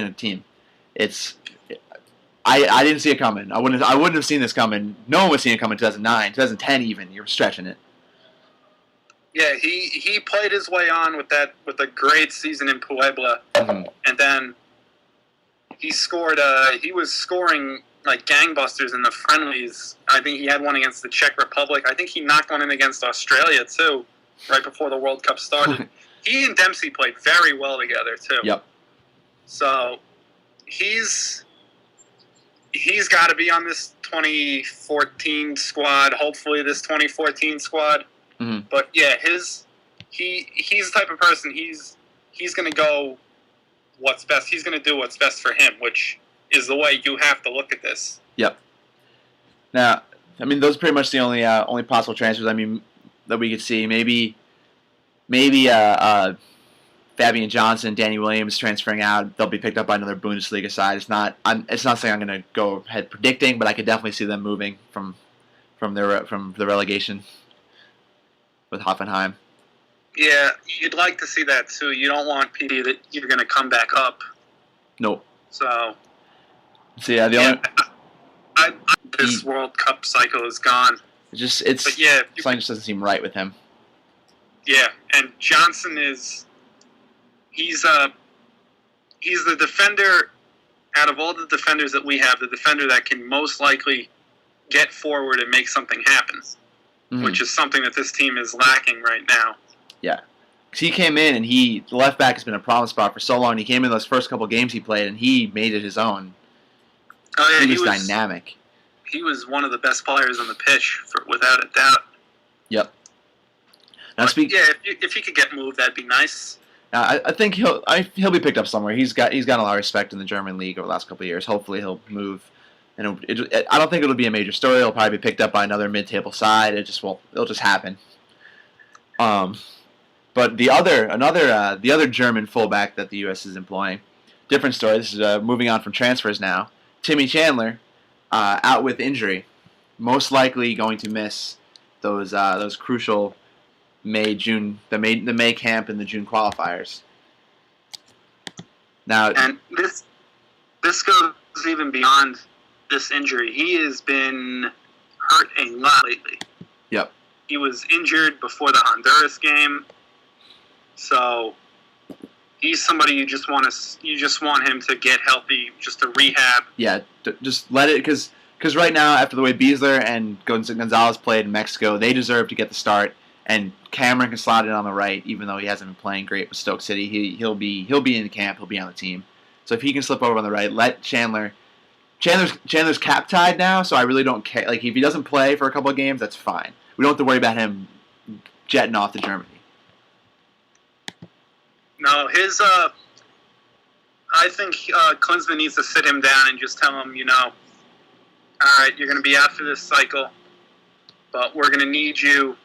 S1: a team. I didn't see it coming. I wouldn't have seen this coming. No one was seeing it coming in 2009, 2010 even. You're stretching it.
S2: Yeah, he played his way on with a great season in Puebla, and then he scored. He was scoring like gangbusters in the friendlies. I think he had one against the Czech Republic. I think he knocked one in against Australia too, right before the World Cup started. He and Dempsey played very well together too.
S1: Yep.
S2: So he's got to be on this 2014 squad. Hopefully, this 2014 squad. Mm-hmm. But yeah, he's the type of person. He's going to go what's best. He's going to do what's best for him, which is the way you have to look at this.
S1: Yep. Now, I mean, those are pretty much the only possible transfers. I mean, that we could see. Maybe Fabian Johnson, Danny Williams transferring out. They'll be picked up by another Bundesliga side. It's not something I'm going to go ahead predicting, but I could definitely see them moving from the relegation with Hoffenheim.
S2: Yeah, you'd like to see that too. You don't want PD that you're going to come back up.
S1: Nope.
S2: So
S1: yeah,
S2: this World Cup cycle is gone.
S1: Something just doesn't seem right with him.
S2: Yeah, and Johnson he's the defender out of all the defenders that we have, the defender that can most likely get forward and make something happen, which is something that this team is lacking right now.
S1: Yeah, because he came in and the left back has been a problem spot for so long. He came in those first couple games he played and he made it his own.
S2: Oh yeah,
S1: he was dynamic.
S2: He was one of the best players on the pitch, without a doubt.
S1: Yep.
S2: Now if he could get moved, that'd be nice.
S1: I think he'll be picked up somewhere. He's got a lot of respect in the German league over the last couple of years. Hopefully he'll move, and I don't think it'll be a major story. He'll probably be picked up by another mid-table side. It'll just happen. But the other German fullback that the U.S. is employing, different story. This is moving on from transfers now. Timmy Chandler, out with injury, most likely going to miss those crucial the May camp and the June qualifiers. Now,
S2: and this goes even beyond this injury. He has been hurt a lot lately.
S1: Yep.
S2: He was injured before the Honduras game, so he's somebody you just want him to get healthy, just to rehab.
S1: Yeah, just let it because right now, after the way Beasler and Gonzalez played in Mexico, they deserve to get the start. And Cameron can slot in on the right, even though he hasn't been playing great with Stoke City. He'll be in the camp. He'll be on the team. So if he can slip over on the right, let Chandler's cap tied now. So I really don't care. Like if he doesn't play for a couple of games, that's fine. We don't have to worry about him jetting off to Germany.
S2: No, I think Klinsmann needs to sit him down and just tell him, all right, you're going to be out for this cycle, but we're going to need you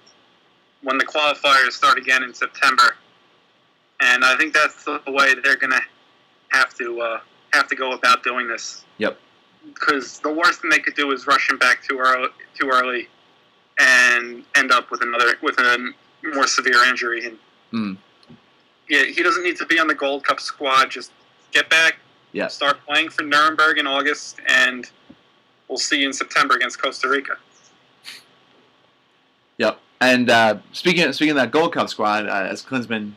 S2: when the qualifiers start again in September. And I think that's the way they're going to have to go about doing this.
S1: Yep. Because
S2: the worst thing they could do is rush him back too early and end up with a more severe injury. And yeah, he doesn't need to be on the Gold Cup squad. Just get back, start playing for Nuremberg in August, and we'll see you in September against Costa Rica.
S1: Yep. And speaking of that Gold Cup squad, as Klinsmann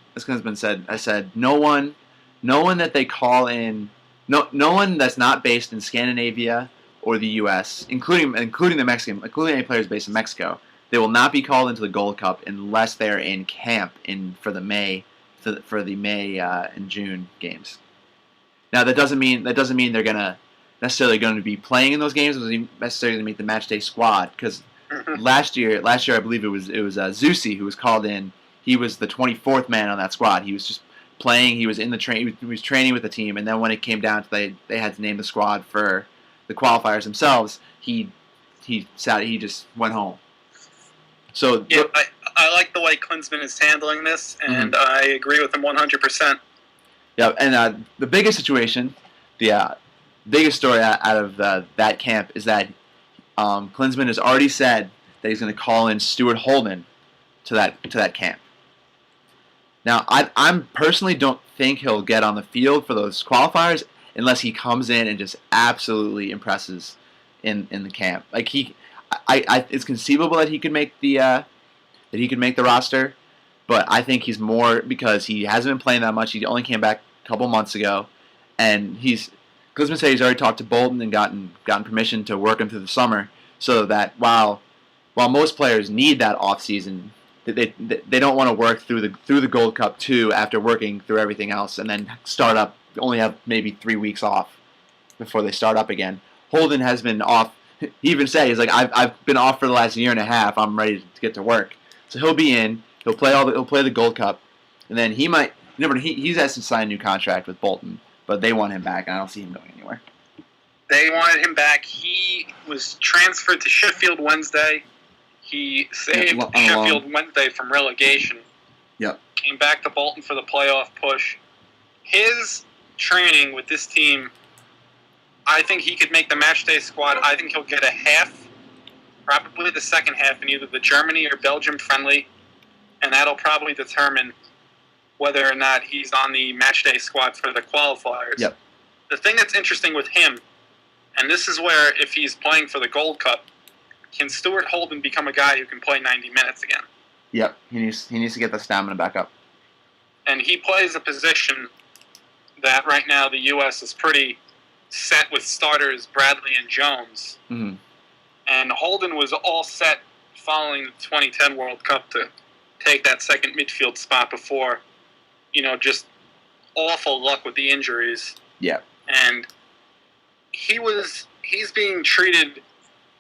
S1: said, no one that they call in, no one that's not based in Scandinavia or the U.S., including any players based in Mexico, they will not be called into the Gold Cup unless they're in camp for the May and June games. Now that doesn't mean they're gonna necessarily going to be playing in those games. Was he necessarily going to make the match day squad? Because last year I believe it was Zusi who was called in. He was the 24th man on that squad. He was just playing. He was in the he was training with the team, and then when it came down to they had to name the squad for the qualifiers themselves, he just went home. So
S2: yeah, I like the way Klinsmann is handling this, and I agree with him 100%.
S1: Yeah, and the biggest situation, the biggest story out of that camp is that Klinsmann has already said that he's going to call in Stuart Holden to that camp. Now, I personally don't think he'll get on the field for those qualifiers unless he comes in and just absolutely impresses in the camp. Like it's conceivable that he could make the roster, but I think he's more because he hasn't been playing that much. He only came back a couple months ago, and Klinsmann said he's already talked to Bolton and gotten permission to work him through the summer, so that while most players need that off season, they don't want to work through the Gold Cup too after working through everything else and then start up. Only have maybe 3 weeks off before they start up again. Holden has been off. He even said he's like I've been off for the last year and a half. I'm ready to get to work. So he'll be in. He'll play the Gold Cup, and then he might. He's has to sign a new contract with Bolton, but they want him back. And I don't see him going anywhere.
S2: They wanted him back. He was transferred to Sheffield Wednesday. He saved Sheffield Wednesday from relegation.
S1: Yep.
S2: Came back to Bolton for the playoff push. His training with this team, I think he could make the matchday squad. I think he'll get a half, probably the second half in either the Germany or Belgium friendly, and that'll probably determine whether or not he's on the matchday squad for the qualifiers.
S1: Yep.
S2: The thing that's interesting with him, and this is where if he's playing for the Gold Cup, can Stuart Holden become a guy who can play 90 minutes again?
S1: Yep. He needs to get the stamina back up.
S2: And he plays a position that right now the U.S. is pretty set with starters Bradley and Jones.
S1: Mm-hmm.
S2: And Holden was all set following the 2010 World Cup to take that second midfield spot before, just awful luck with the injuries.
S1: Yeah.
S2: And he's being treated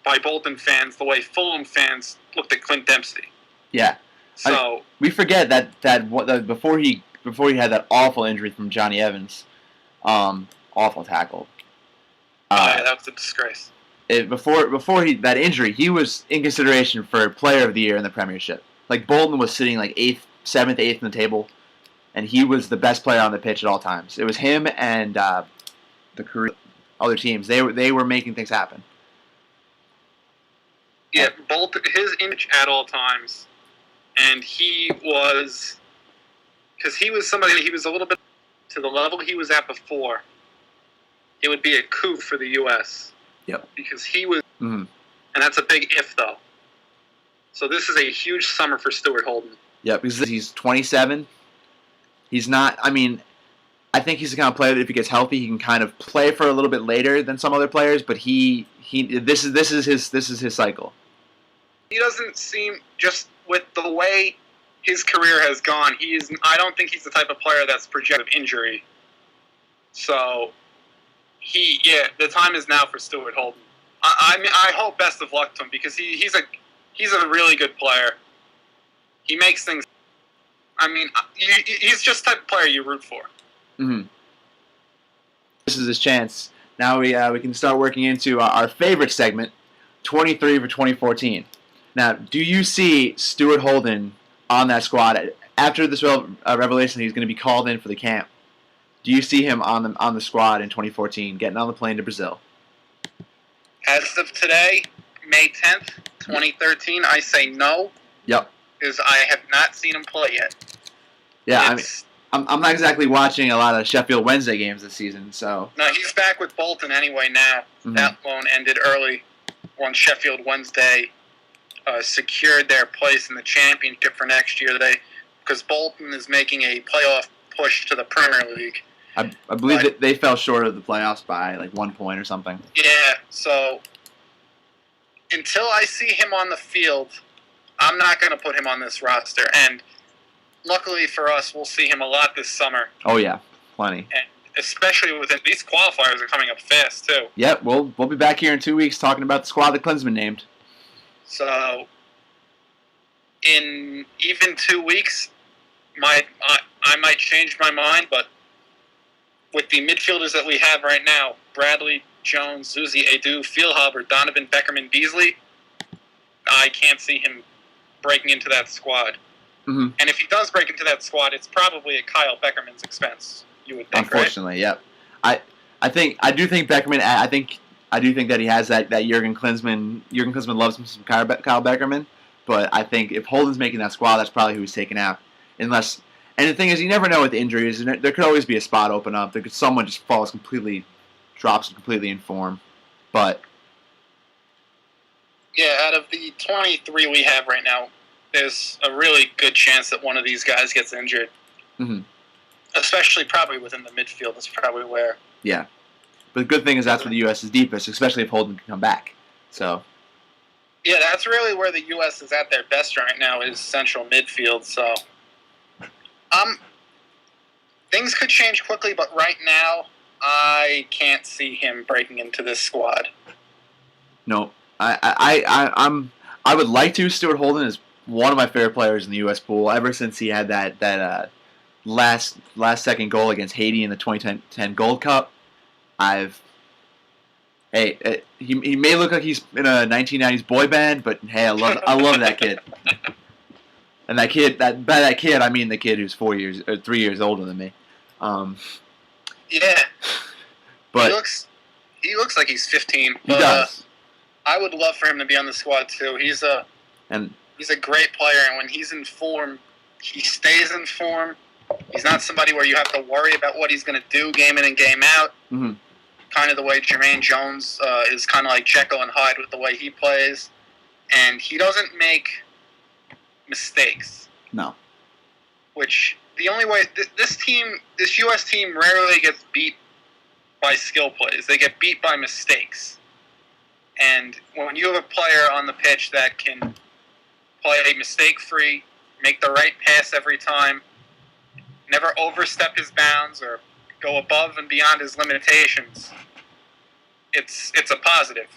S2: by Bolton fans the way Fulham fans looked at Clint Dempsey.
S1: Yeah.
S2: So
S1: we forget that before he had that awful injury from Johnny Evans, awful tackle.
S2: Yeah, that was a disgrace.
S1: Before that injury, he was in consideration for Player of the Year in the Premiership. Like Bolton was sitting like 7th, 8th in the table, and he was the best player on the pitch at all times. It was him and the other teams. They were making things happen.
S2: Yeah, Bolton, his image at all times, and he was somebody that he was a little bit to the level he was at before. It would be a coup for the U.S.
S1: Yep.
S2: Because he was, and that's a big if though. So this is a huge summer for Stuart Holden.
S1: Yep, because he's 27. He's not. I mean, I think he's the kind of player that if he gets healthy, he can kind of play for a little bit later than some other players. But this is his cycle.
S2: He doesn't seem, just with the way his career has gone, I don't think he's the type of player that's projected injury. So the time is now for Stuart Holden. I hope best of luck to him because he's a really good player. He makes things. I mean, he's just the type of player you root for.
S1: Mm-hmm. This is his chance. Now we can start working into our favorite segment, 23 for 2014. Now, do you see Stuart Holden on that squad after this revelation? He's going to be called in for the camp. Do you see him on the squad in 2014, getting on the plane to Brazil?
S2: As of today, May 10th, 2013, I say no.
S1: Yep.
S2: Because I have not seen him play yet.
S1: Yeah, I'm not exactly watching a lot of Sheffield Wednesday games this season, so.
S2: No, he's back with Bolton anyway now. Mm-hmm. That loan ended early once Sheffield Wednesday secured their place in the championship for next year. Because Bolton is making a playoff push to the Premier League.
S1: I believe that they fell short of the playoffs by like 1 point or something.
S2: Yeah, so until I see him on the field, I'm not going to put him on this roster. And luckily for us, we'll see him a lot this summer.
S1: Oh, yeah, plenty.
S2: And especially with these qualifiers are coming up fast too.
S1: Yep, we'll be back here in 2 weeks talking about the squad that Klinsman named.
S2: So, in even 2 weeks, I might change my mind, but with the midfielders that we have right now, Bradley, Jones, Zuzi, Edu, Feilhaber, Donovan, Beckerman, Beasley, I can't see him breaking into that squad.
S1: Mm-hmm.
S2: And if he does break into that squad, it's probably at Kyle Beckerman's expense, you would think,
S1: Unfortunately,
S2: right?
S1: Yep. I do think Beckerman. I do think that he has that Jurgen Klinsman. Jurgen Klinsman loves him some Kyle Beckerman, but I think if Holden's making that squad, that's probably who he's taking out. And the thing is, you never know with injuries. And there could always be a spot open up. Someone just drops completely in form. But
S2: yeah, out of the 23 we have right now, there's a really good chance that one of these guys gets injured.
S1: Mm-hmm.
S2: Especially probably within the midfield. That's probably where.
S1: Yeah. But the good thing is that's where the U.S. is deepest, especially if Holden can come back. So.
S2: Yeah, that's really where the U.S. is at their best right now is central midfield. So. Things could change quickly, but right now, I can't see him breaking into this squad.
S1: No. I would like to. Stuart Holden is one of my favorite players in the U.S. pool ever since he had that last second goal against Haiti in the 2010 Gold Cup. He may look like he's in a 1990s boy band, but hey, I love that kid. And by that kid I mean the kid who's 3 years older than me.
S2: Yeah.
S1: But
S2: he looks like he's 15.
S1: He does.
S2: I would love for him to be on the squad too. He's a great player, and when he's in form, he stays in form. He's not somebody where you have to worry about what he's going to do game in and game out.
S1: Mm-hmm.
S2: Kind of the way Jermaine Jones is kind of like Jekyll and Hyde with the way he plays. And he doesn't make mistakes.
S1: No.
S2: Which, the only way... This U.S. team rarely gets beat by skill plays. They get beat by mistakes. And when you have a player on the pitch that can play mistake-free, make the right pass every time, never overstep his bounds or go above and beyond his limitations, it's a positive.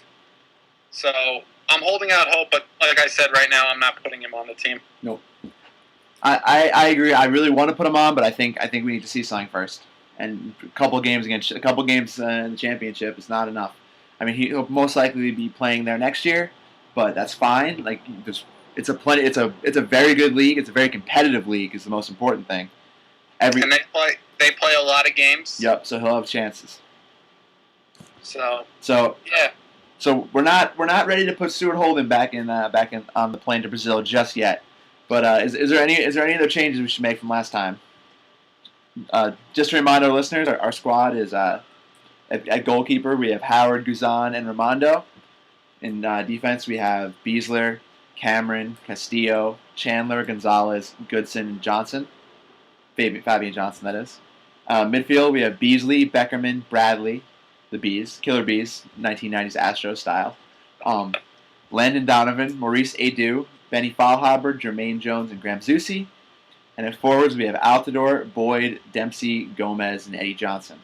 S2: So I'm holding out hope, but like I said, right now I'm not putting him on the team.
S1: Nope. I agree. I really want to put him on, but I think we need to see something first. And a couple games in the championship is not enough. I mean, he'll most likely be playing there next year, but that's fine. Like, it's a very good league. It's a very competitive league. Is the most important thing.
S2: And they play a lot of games.
S1: Yep. So he'll have chances.
S2: So yeah.
S1: So we're not ready to put Stuart Holden back in on the plane to Brazil just yet. But is there any other changes we should make from last time? Just to remind our listeners, our squad is at goalkeeper we have Howard, Guzan, and Raimondo. In defense we have Beasler, Cameron, Castillo, Chandler, Gonzalez, Goodson, and Johnson. Fabian Johnson, that is. Midfield we have Beasley, Beckerman, Bradley, the Bees, Killer Bees, 1990s Astros style. Landon Donovan, Maurice Edu, Benny Feilhaber, Jermaine Jones, and Graham Zusi. And at forwards, we have Altidore, Boyd, Dempsey, Gomez, and Eddie Johnson.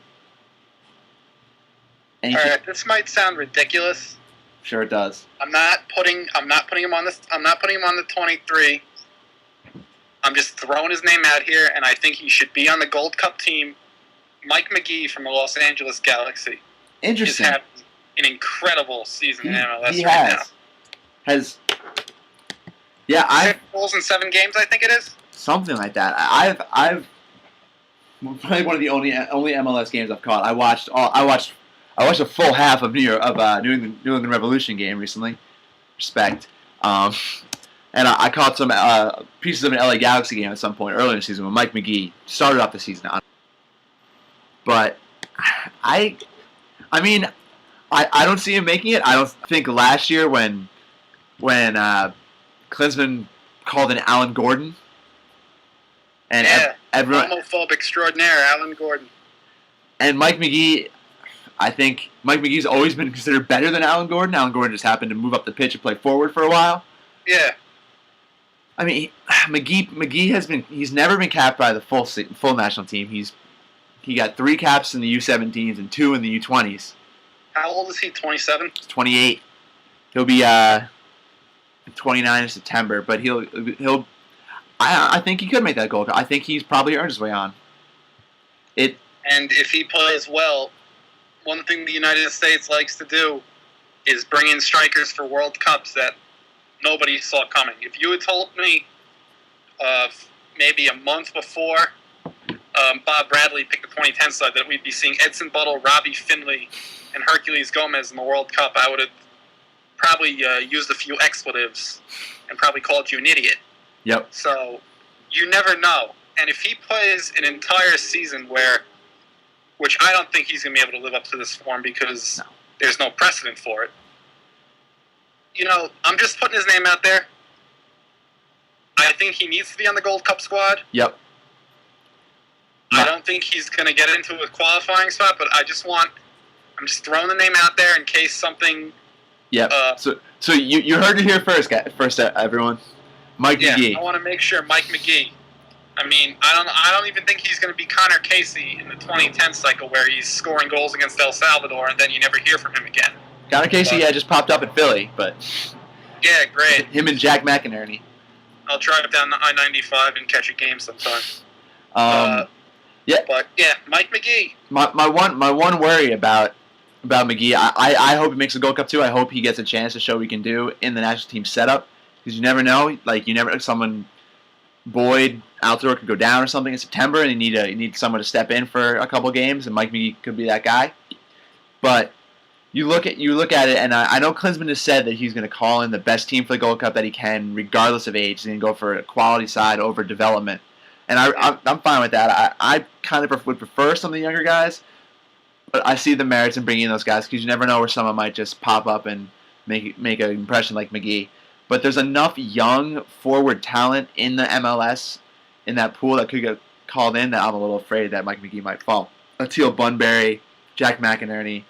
S2: All right, this might sound ridiculous.
S1: Sure, it does.
S2: I'm not putting him on this. I'm not putting him on the 23. I'm just throwing his name out here, and I think he should be on the Gold Cup team. Mike McGee from the Los Angeles Galaxy.
S1: Interesting.
S2: He's had an incredible season in MLS
S1: he
S2: right now.
S1: Has. Yeah,
S2: 6 goals in 7 games, I think it is.
S1: Something like that. I've probably one of the only MLS games I've caught. I watched a full half of New England Revolution game recently. Respect. And I caught some pieces of an LA Galaxy game at some point earlier in the season when Mike McGee started off the season. But I don't see him making it. I don't think last year when Klinsman called in Alan Gordon. And everyone,
S2: homophobe extraordinaire, Alan Gordon.
S1: And Mike McGee, I think Mike McGee's always been considered better than Alan Gordon. Alan Gordon just happened to move up the pitch and play forward for a while.
S2: Yeah.
S1: I mean, McGee he's never been capped by the full national team. He got 3 caps in the U17s and 2 in the U20s.
S2: How old is he? 27?
S1: He's 28. He'll be 29 in September, but he'll. I think he could make that Gold Cup. I think he's probably earned his way on.
S2: And if he plays well, one thing the United States likes to do is bring in strikers for World Cups that nobody saw coming. If you had told me maybe a month before Bob Bradley picked the 2010 side that we'd be seeing Edson Buttle, Robbie Finley, and Hercules Gomez in the World Cup, I would have probably used a few expletives and probably called you an idiot.
S1: Yep.
S2: So you never know. And if he plays an entire season which I don't think he's going to be able to live up to this form because there's no precedent for it. I'm just putting his name out there. I think he needs to be on the Gold Cup squad.
S1: Yep.
S2: I don't think he's going to get into a qualifying spot, but I'm just throwing the name out there in case something.
S1: Yeah. So you heard it here first, everyone. Mike McGee.
S2: I want to make sure Mike McGee. I mean, I don't even think he's going to be Connor Casey in the 2010 cycle where he's scoring goals against El Salvador and then you never hear from him again.
S1: Connor Casey, just popped up in Philly, but
S2: yeah, great.
S1: Him and Jack McInerney.
S2: I'll drive down the I-95 and catch a game sometime.
S1: Yeah,
S2: but yeah, Mike McGee.
S1: My one worry about McGee, I hope he makes a Gold Cup too. I hope he gets a chance to show what he can do in the national team setup because you never know. Like someone. Boyd Altidore could go down or something in September, and you need someone to step in for a couple games, and Mike McGee could be that guy. But you look at it, and I know Klinsmann has said that he's going to call in the best team for the Gold Cup that he can, regardless of age. He's going to go for a quality side over development, and I'm fine with that. I kind of would prefer some of the younger guys, but I see the merits in bringing in those guys because you never know where someone might just pop up and make an impression like McGee. But there's enough young forward talent in the MLS in that pool that could get called in that I'm a little afraid that Mike McGee might fall. Atil Bunbury, Jack McInerney,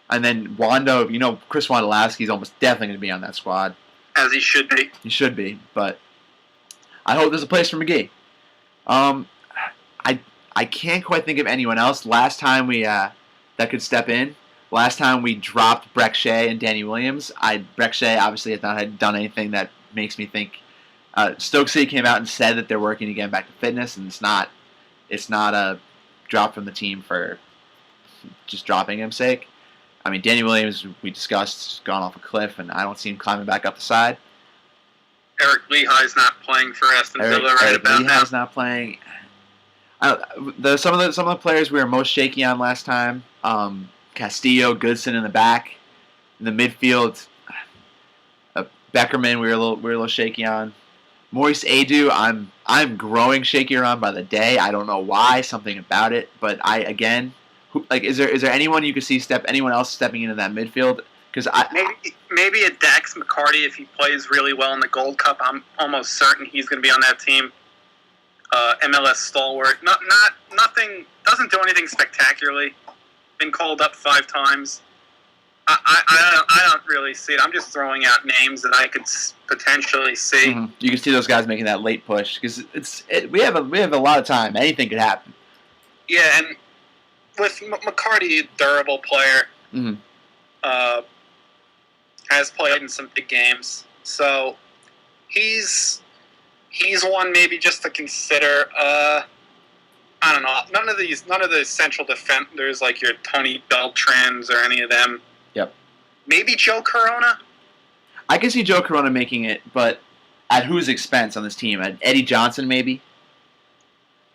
S1: and then Wando. Chris Wondolowski is almost definitely going to be on that squad.
S2: As he should be.
S1: He should be, but I hope there's a place for McGee. I can't quite think of anyone else. Last time that could step in. Last time we dropped Breck Shea and Danny Williams. Breck Shea obviously has not done anything that makes me think. Stoke City came out and said that they're working to get back to fitness, and it's not a drop from the team for just dropping him's sake. I mean, Danny Williams, we discussed, has gone off a cliff, and I don't see him climbing back up the side.
S2: Eric Lehigh's not playing for Aston Villa right about now.
S1: Lehigh's not playing. Some of the players we were most shaky on last time. Castillo, Goodson in the back, in the midfield. Beckerman, we were a little shaky on. Maurice Adu, I'm growing shakier on by the day. I don't know why, something about it, but is there anyone you could see anyone else stepping into that midfield? Because
S2: maybe a Dax McCarty if he plays really well in the Gold Cup. I'm almost certain he's going to be on that team. MLS stalwart, nothing, doesn't do anything spectacularly. Been called up 5 times. I don't really see it. I'm just throwing out names that I could potentially see.
S1: Mm-hmm. You can see those guys making that late push because we have a lot of time. Anything could happen.
S2: Yeah, and with McCarty, durable player, has played in some big games, so he's one maybe just to consider. I don't know. None of the central defenders like your Tony Beltrans or any of them.
S1: Yep.
S2: Maybe Joe Corona.
S1: I can see Joe Corona making it, but at whose expense on this team? At Eddie Johnson, maybe.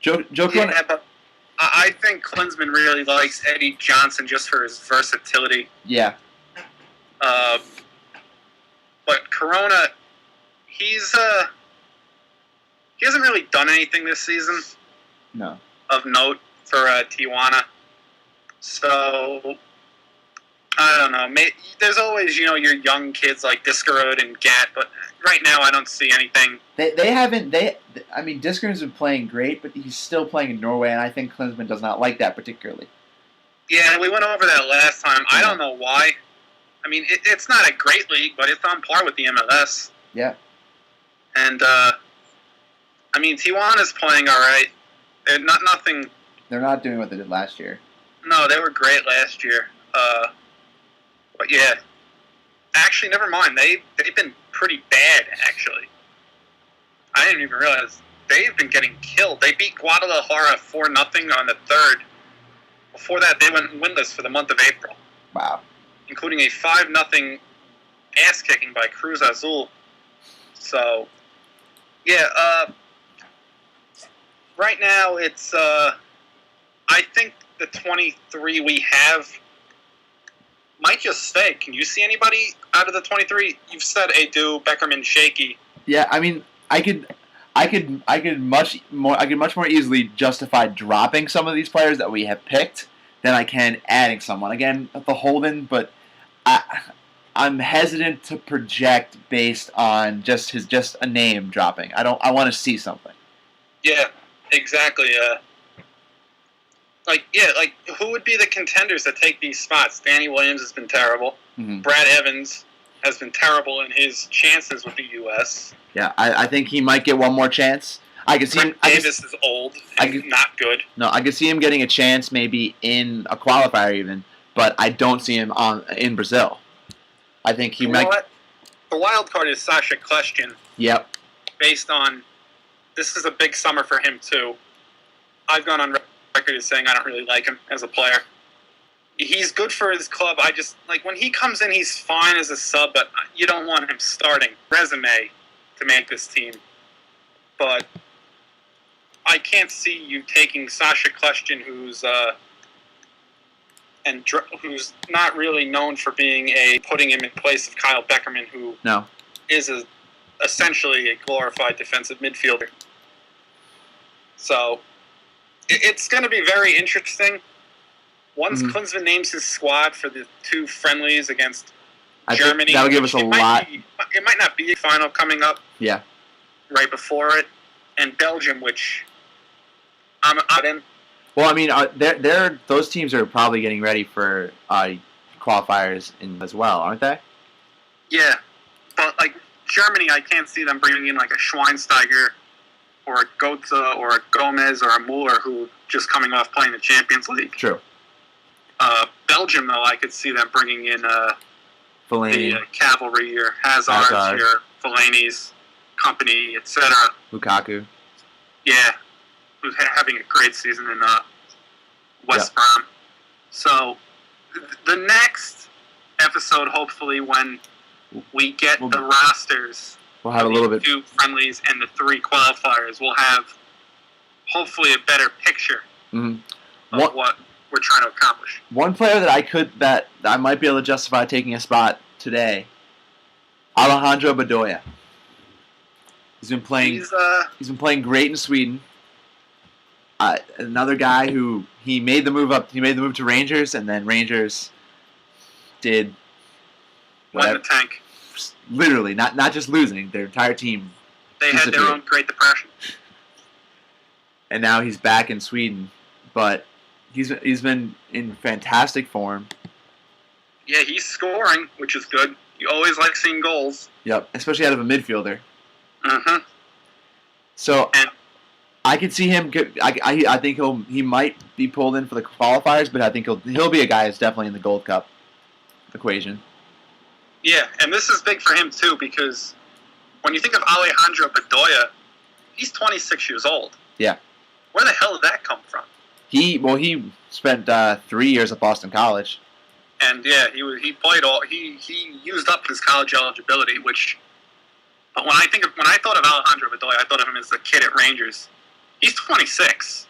S1: Joe Corona.
S2: Yeah, but I think Klinsmann really likes Eddie Johnson just for his versatility.
S1: Yeah.
S2: But Corona, he hasn't really done anything this season.
S1: No.
S2: Of note for Tijuana. So, I don't know. There's always, your young kids like Diskerud and Gat, but right now I don't see anything.
S1: I mean, Diskerud's been playing great, but he's still playing in Norway, and I think Klinsmann does not like that particularly.
S2: Yeah, we went over that last time. I don't know why. I mean, it's not a great league, but it's on par with the MLS.
S1: Yeah.
S2: And, Tijuana's playing all right. Nothing
S1: They're not doing what they did last year.
S2: No, they were great last year. But yeah, actually, never mind. They've been pretty bad, actually. I didn't even realize they've been getting killed. They beat Guadalajara 4-0 on the 3rd. Before that, they went winless for the month of April.
S1: Wow.
S2: Including a 5-0 ass-kicking by Cruz Azul. So, yeah, right now it's, I think the 23 we have might just stay. Can you see anybody out of the 23? You've said Edu, Beckerman, Shaky.
S1: Yeah, I mean, I could much more easily justify dropping some of these players that we have picked than I can adding someone. Again, the Holden, but I'm hesitant to project based on just a name dropping. I want to see something.
S2: Yeah, exactly. Like who would be the contenders to take these spots? Danny Williams has been terrible.
S1: Mm-hmm.
S2: Brad Evans has been terrible in his chances with the U.S.
S1: Yeah, I think he might get one more chance. I can see him.
S2: Davis is old and not good.
S1: No, I could see him getting a chance maybe in a qualifier even, but I don't see him in Brazil. I think he might.
S2: What? The wild card is Sasha Kleshkin.
S1: Yep.
S2: Based on this is a big summer for him too. I've gone on record as saying I don't really like him as a player. He's good for his club. I just when he comes in, he's fine as a sub, but you don't want him starting resume to make this team. But I can't see you taking Sasha Kleshkin, who's not really known for being putting him in place of Kyle Beckerman, who is essentially a glorified defensive midfielder. So it's going to be very interesting. Once Klinsmann names his squad for the 2 friendlies against Germany,
S1: that'll give us a lot.
S2: It might not be a final coming up.
S1: Yeah.
S2: Right before it, and Belgium, which I'm out in.
S1: Well, I mean, those teams are probably getting ready for qualifiers as well, aren't they?
S2: Yeah, but Germany, I can't see them bringing in a Schweinsteiger or a Götze or a Gomez or a Muller who just coming off playing the Champions League.
S1: True.
S2: Belgium, though, I could see them bringing in
S1: Fellaini.
S2: the cavalry or Hazard's or Fellaini's company, etc.
S1: Lukaku.
S2: Yeah, who's having a great season in West Brom. So the next episode, hopefully, when we get the rosters,
S1: we'll have a little bit
S2: 2 friendlies and the 3 qualifiers. We'll have hopefully a better picture of what we're trying to accomplish.
S1: One player that I might be able to justify taking a spot today, Alejandro Bedoya. He's been playing great in Sweden. Another guy who he made the move up. He made the move to Rangers, and then Rangers did
S2: won the tank.
S1: Literally, not just losing, their entire team.
S2: They had their own Great Depression.
S1: And now he's back in Sweden, but he's been in fantastic form.
S2: Yeah, he's scoring, which is good. You always like seeing goals.
S1: Yep, especially out of a midfielder.
S2: Mm-hmm.
S1: So I could see him. I think he might be pulled in for the qualifiers, but I think he'll be a guy that's definitely in the Gold Cup equation.
S2: Yeah, and this is big for him too because when you think of Alejandro Bedoya, he's 26 years old.
S1: Yeah.
S2: Where the hell did that come from?
S1: He spent 3 years at Boston College.
S2: And yeah, he played he used up his college eligibility, which. But when I thought of Alejandro Bedoya, I thought of him as the kid at Rangers. He's 26,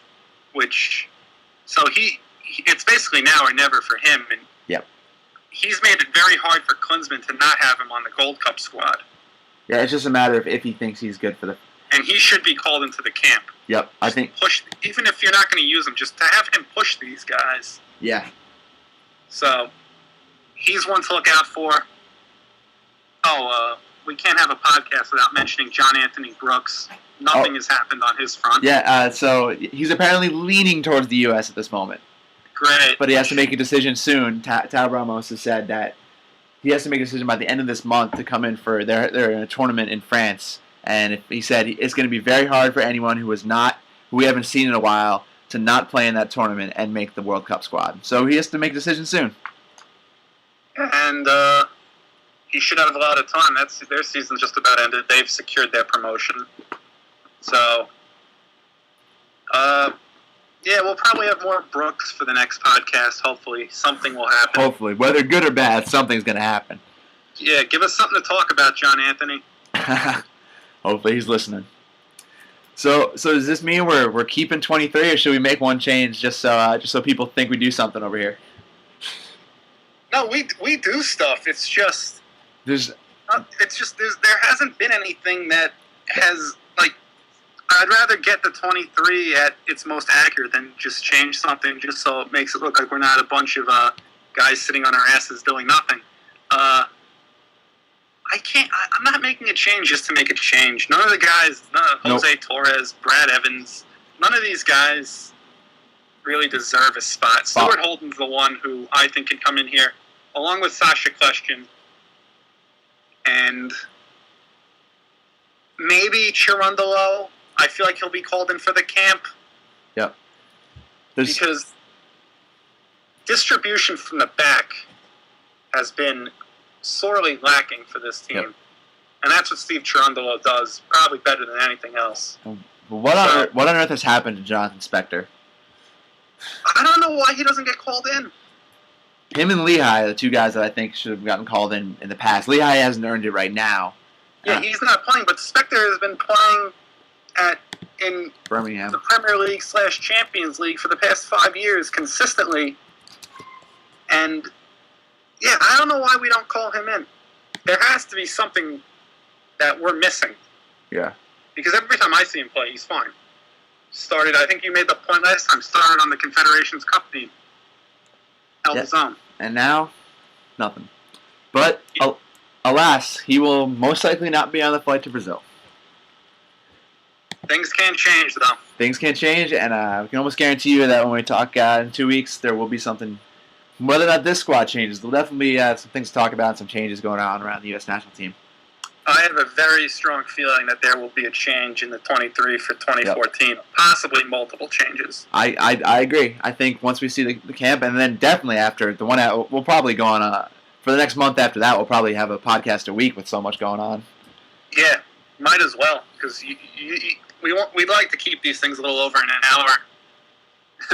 S2: so it's basically now or never for him, and he's made it very hard for Klinsmann to not have him on the Gold Cup squad.
S1: Yeah, it's just a matter of if he thinks he's good for the.
S2: And he should be called into the camp.
S1: Yep, I think
S2: even if you're not going to use him, just to have him push these guys.
S1: Yeah.
S2: So he's one to look out for. We can't have a podcast without mentioning John Anthony Brooks. Nothing has happened on his front.
S1: Yeah, so he's apparently leaning towards the U.S. at this moment.
S2: Great.
S1: But he has to make a decision soon. Tao Ramos has said that he has to make a decision by the end of this month to come in for they're in a tournament in France. And he said it's going to be very hard for anyone who we haven't seen in a while to not play in that tournament and make the World Cup squad. So he has to make a decision soon.
S2: And he should have a lot of time. Their season's just about ended. They've secured their promotion. So, yeah, we'll probably have more Brooks for the next podcast. Hopefully, something will happen.
S1: Hopefully. Whether good or bad, something's going to happen.
S2: Yeah, give us something to talk about, John Anthony.
S1: Hopefully he's listening. So does this mean we're keeping 23, or should we make one change just so people think we do something over here?
S2: No, we do stuff. It's just there hasn't been anything that has, like, I'd rather get the 23 at its most accurate than just change something just so it makes it look like we're not a bunch of guys sitting on our asses doing nothing. I'm not making a change just to make a change. None of the guys, Jose Torres, Brad Evans, none of these guys really deserve a spot. Stuart Holden's the one who I think can come in here, along with Sasha Kleshkin, and maybe Chirundolo. I feel like he'll be called in for the camp.
S1: Yep.
S2: Because distribution from the back has been sorely lacking for this team. Yep. And that's what Steve Chirundolo does, probably better than anything else.
S1: What on earth has happened to Jonathan Spector?
S2: I don't know why he doesn't get called in.
S1: Him and Lehigh are the two guys that I think should have gotten called in the past. Lehigh hasn't earned it right now.
S2: Yeah, he's not playing, but Spector has been playing in
S1: Birmingham,
S2: the Premier League / Champions League for the past 5 years consistently. And yeah, I don't know why we don't call him in. There has to be something that we're missing.
S1: Yeah.
S2: Because every time I see him play, he's fine. I think you made the point last time, started on the Confederations Cup team. Held his own.
S1: And now, nothing. But, alas, he will most likely not be on the flight to Brazil.
S2: Things can change, though.
S1: Things can change, and we can almost guarantee you that when we talk in 2 weeks, there will be something. Whether or not this squad changes, there'll definitely be some things to talk about, some changes going on around the U.S. national team.
S2: I have a very strong feeling that there will be a change in the 23 for 2014, yep. Possibly multiple changes.
S1: I agree. I think once we see the camp, and then definitely after the one, we'll probably go on for the next month after that. We'll probably have a podcast a week with so much going on.
S2: Yeah, might as well, because we'd like to keep these things a little over an hour.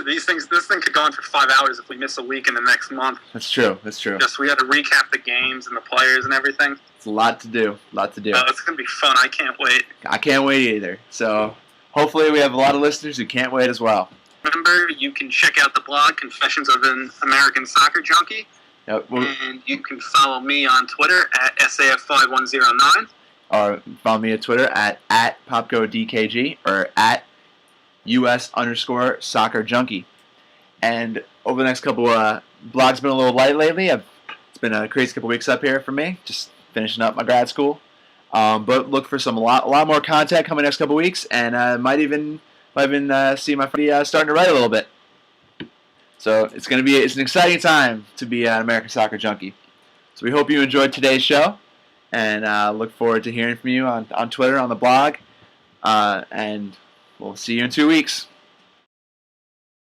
S2: This thing could go on for 5 hours if we miss a week in the next month.
S1: That's true.
S2: Just we had to recap the games and the players and everything.
S1: It's a lot to do. It's
S2: going to be fun. I can't wait.
S1: I can't wait either. So hopefully we have a lot of listeners who can't wait as well.
S2: Remember, you can check out the blog, Confessions of an American Soccer Junkie.
S1: Yep.
S2: And you can follow me on Twitter at SAF5109.
S1: Or follow me on Twitter at PopkoDKG or at US_Soccer Junkie. And over the next couple blogs been a little light lately. It's been a crazy couple weeks up here for me, just finishing up my grad school. But look for a lot more content coming next couple weeks, and might even see my friend starting to write a little bit. So it's an exciting time to be an American Soccer Junkie. So we hope you enjoyed today's show, and look forward to hearing from you on Twitter, on the blog, and we'll see you in 2 weeks.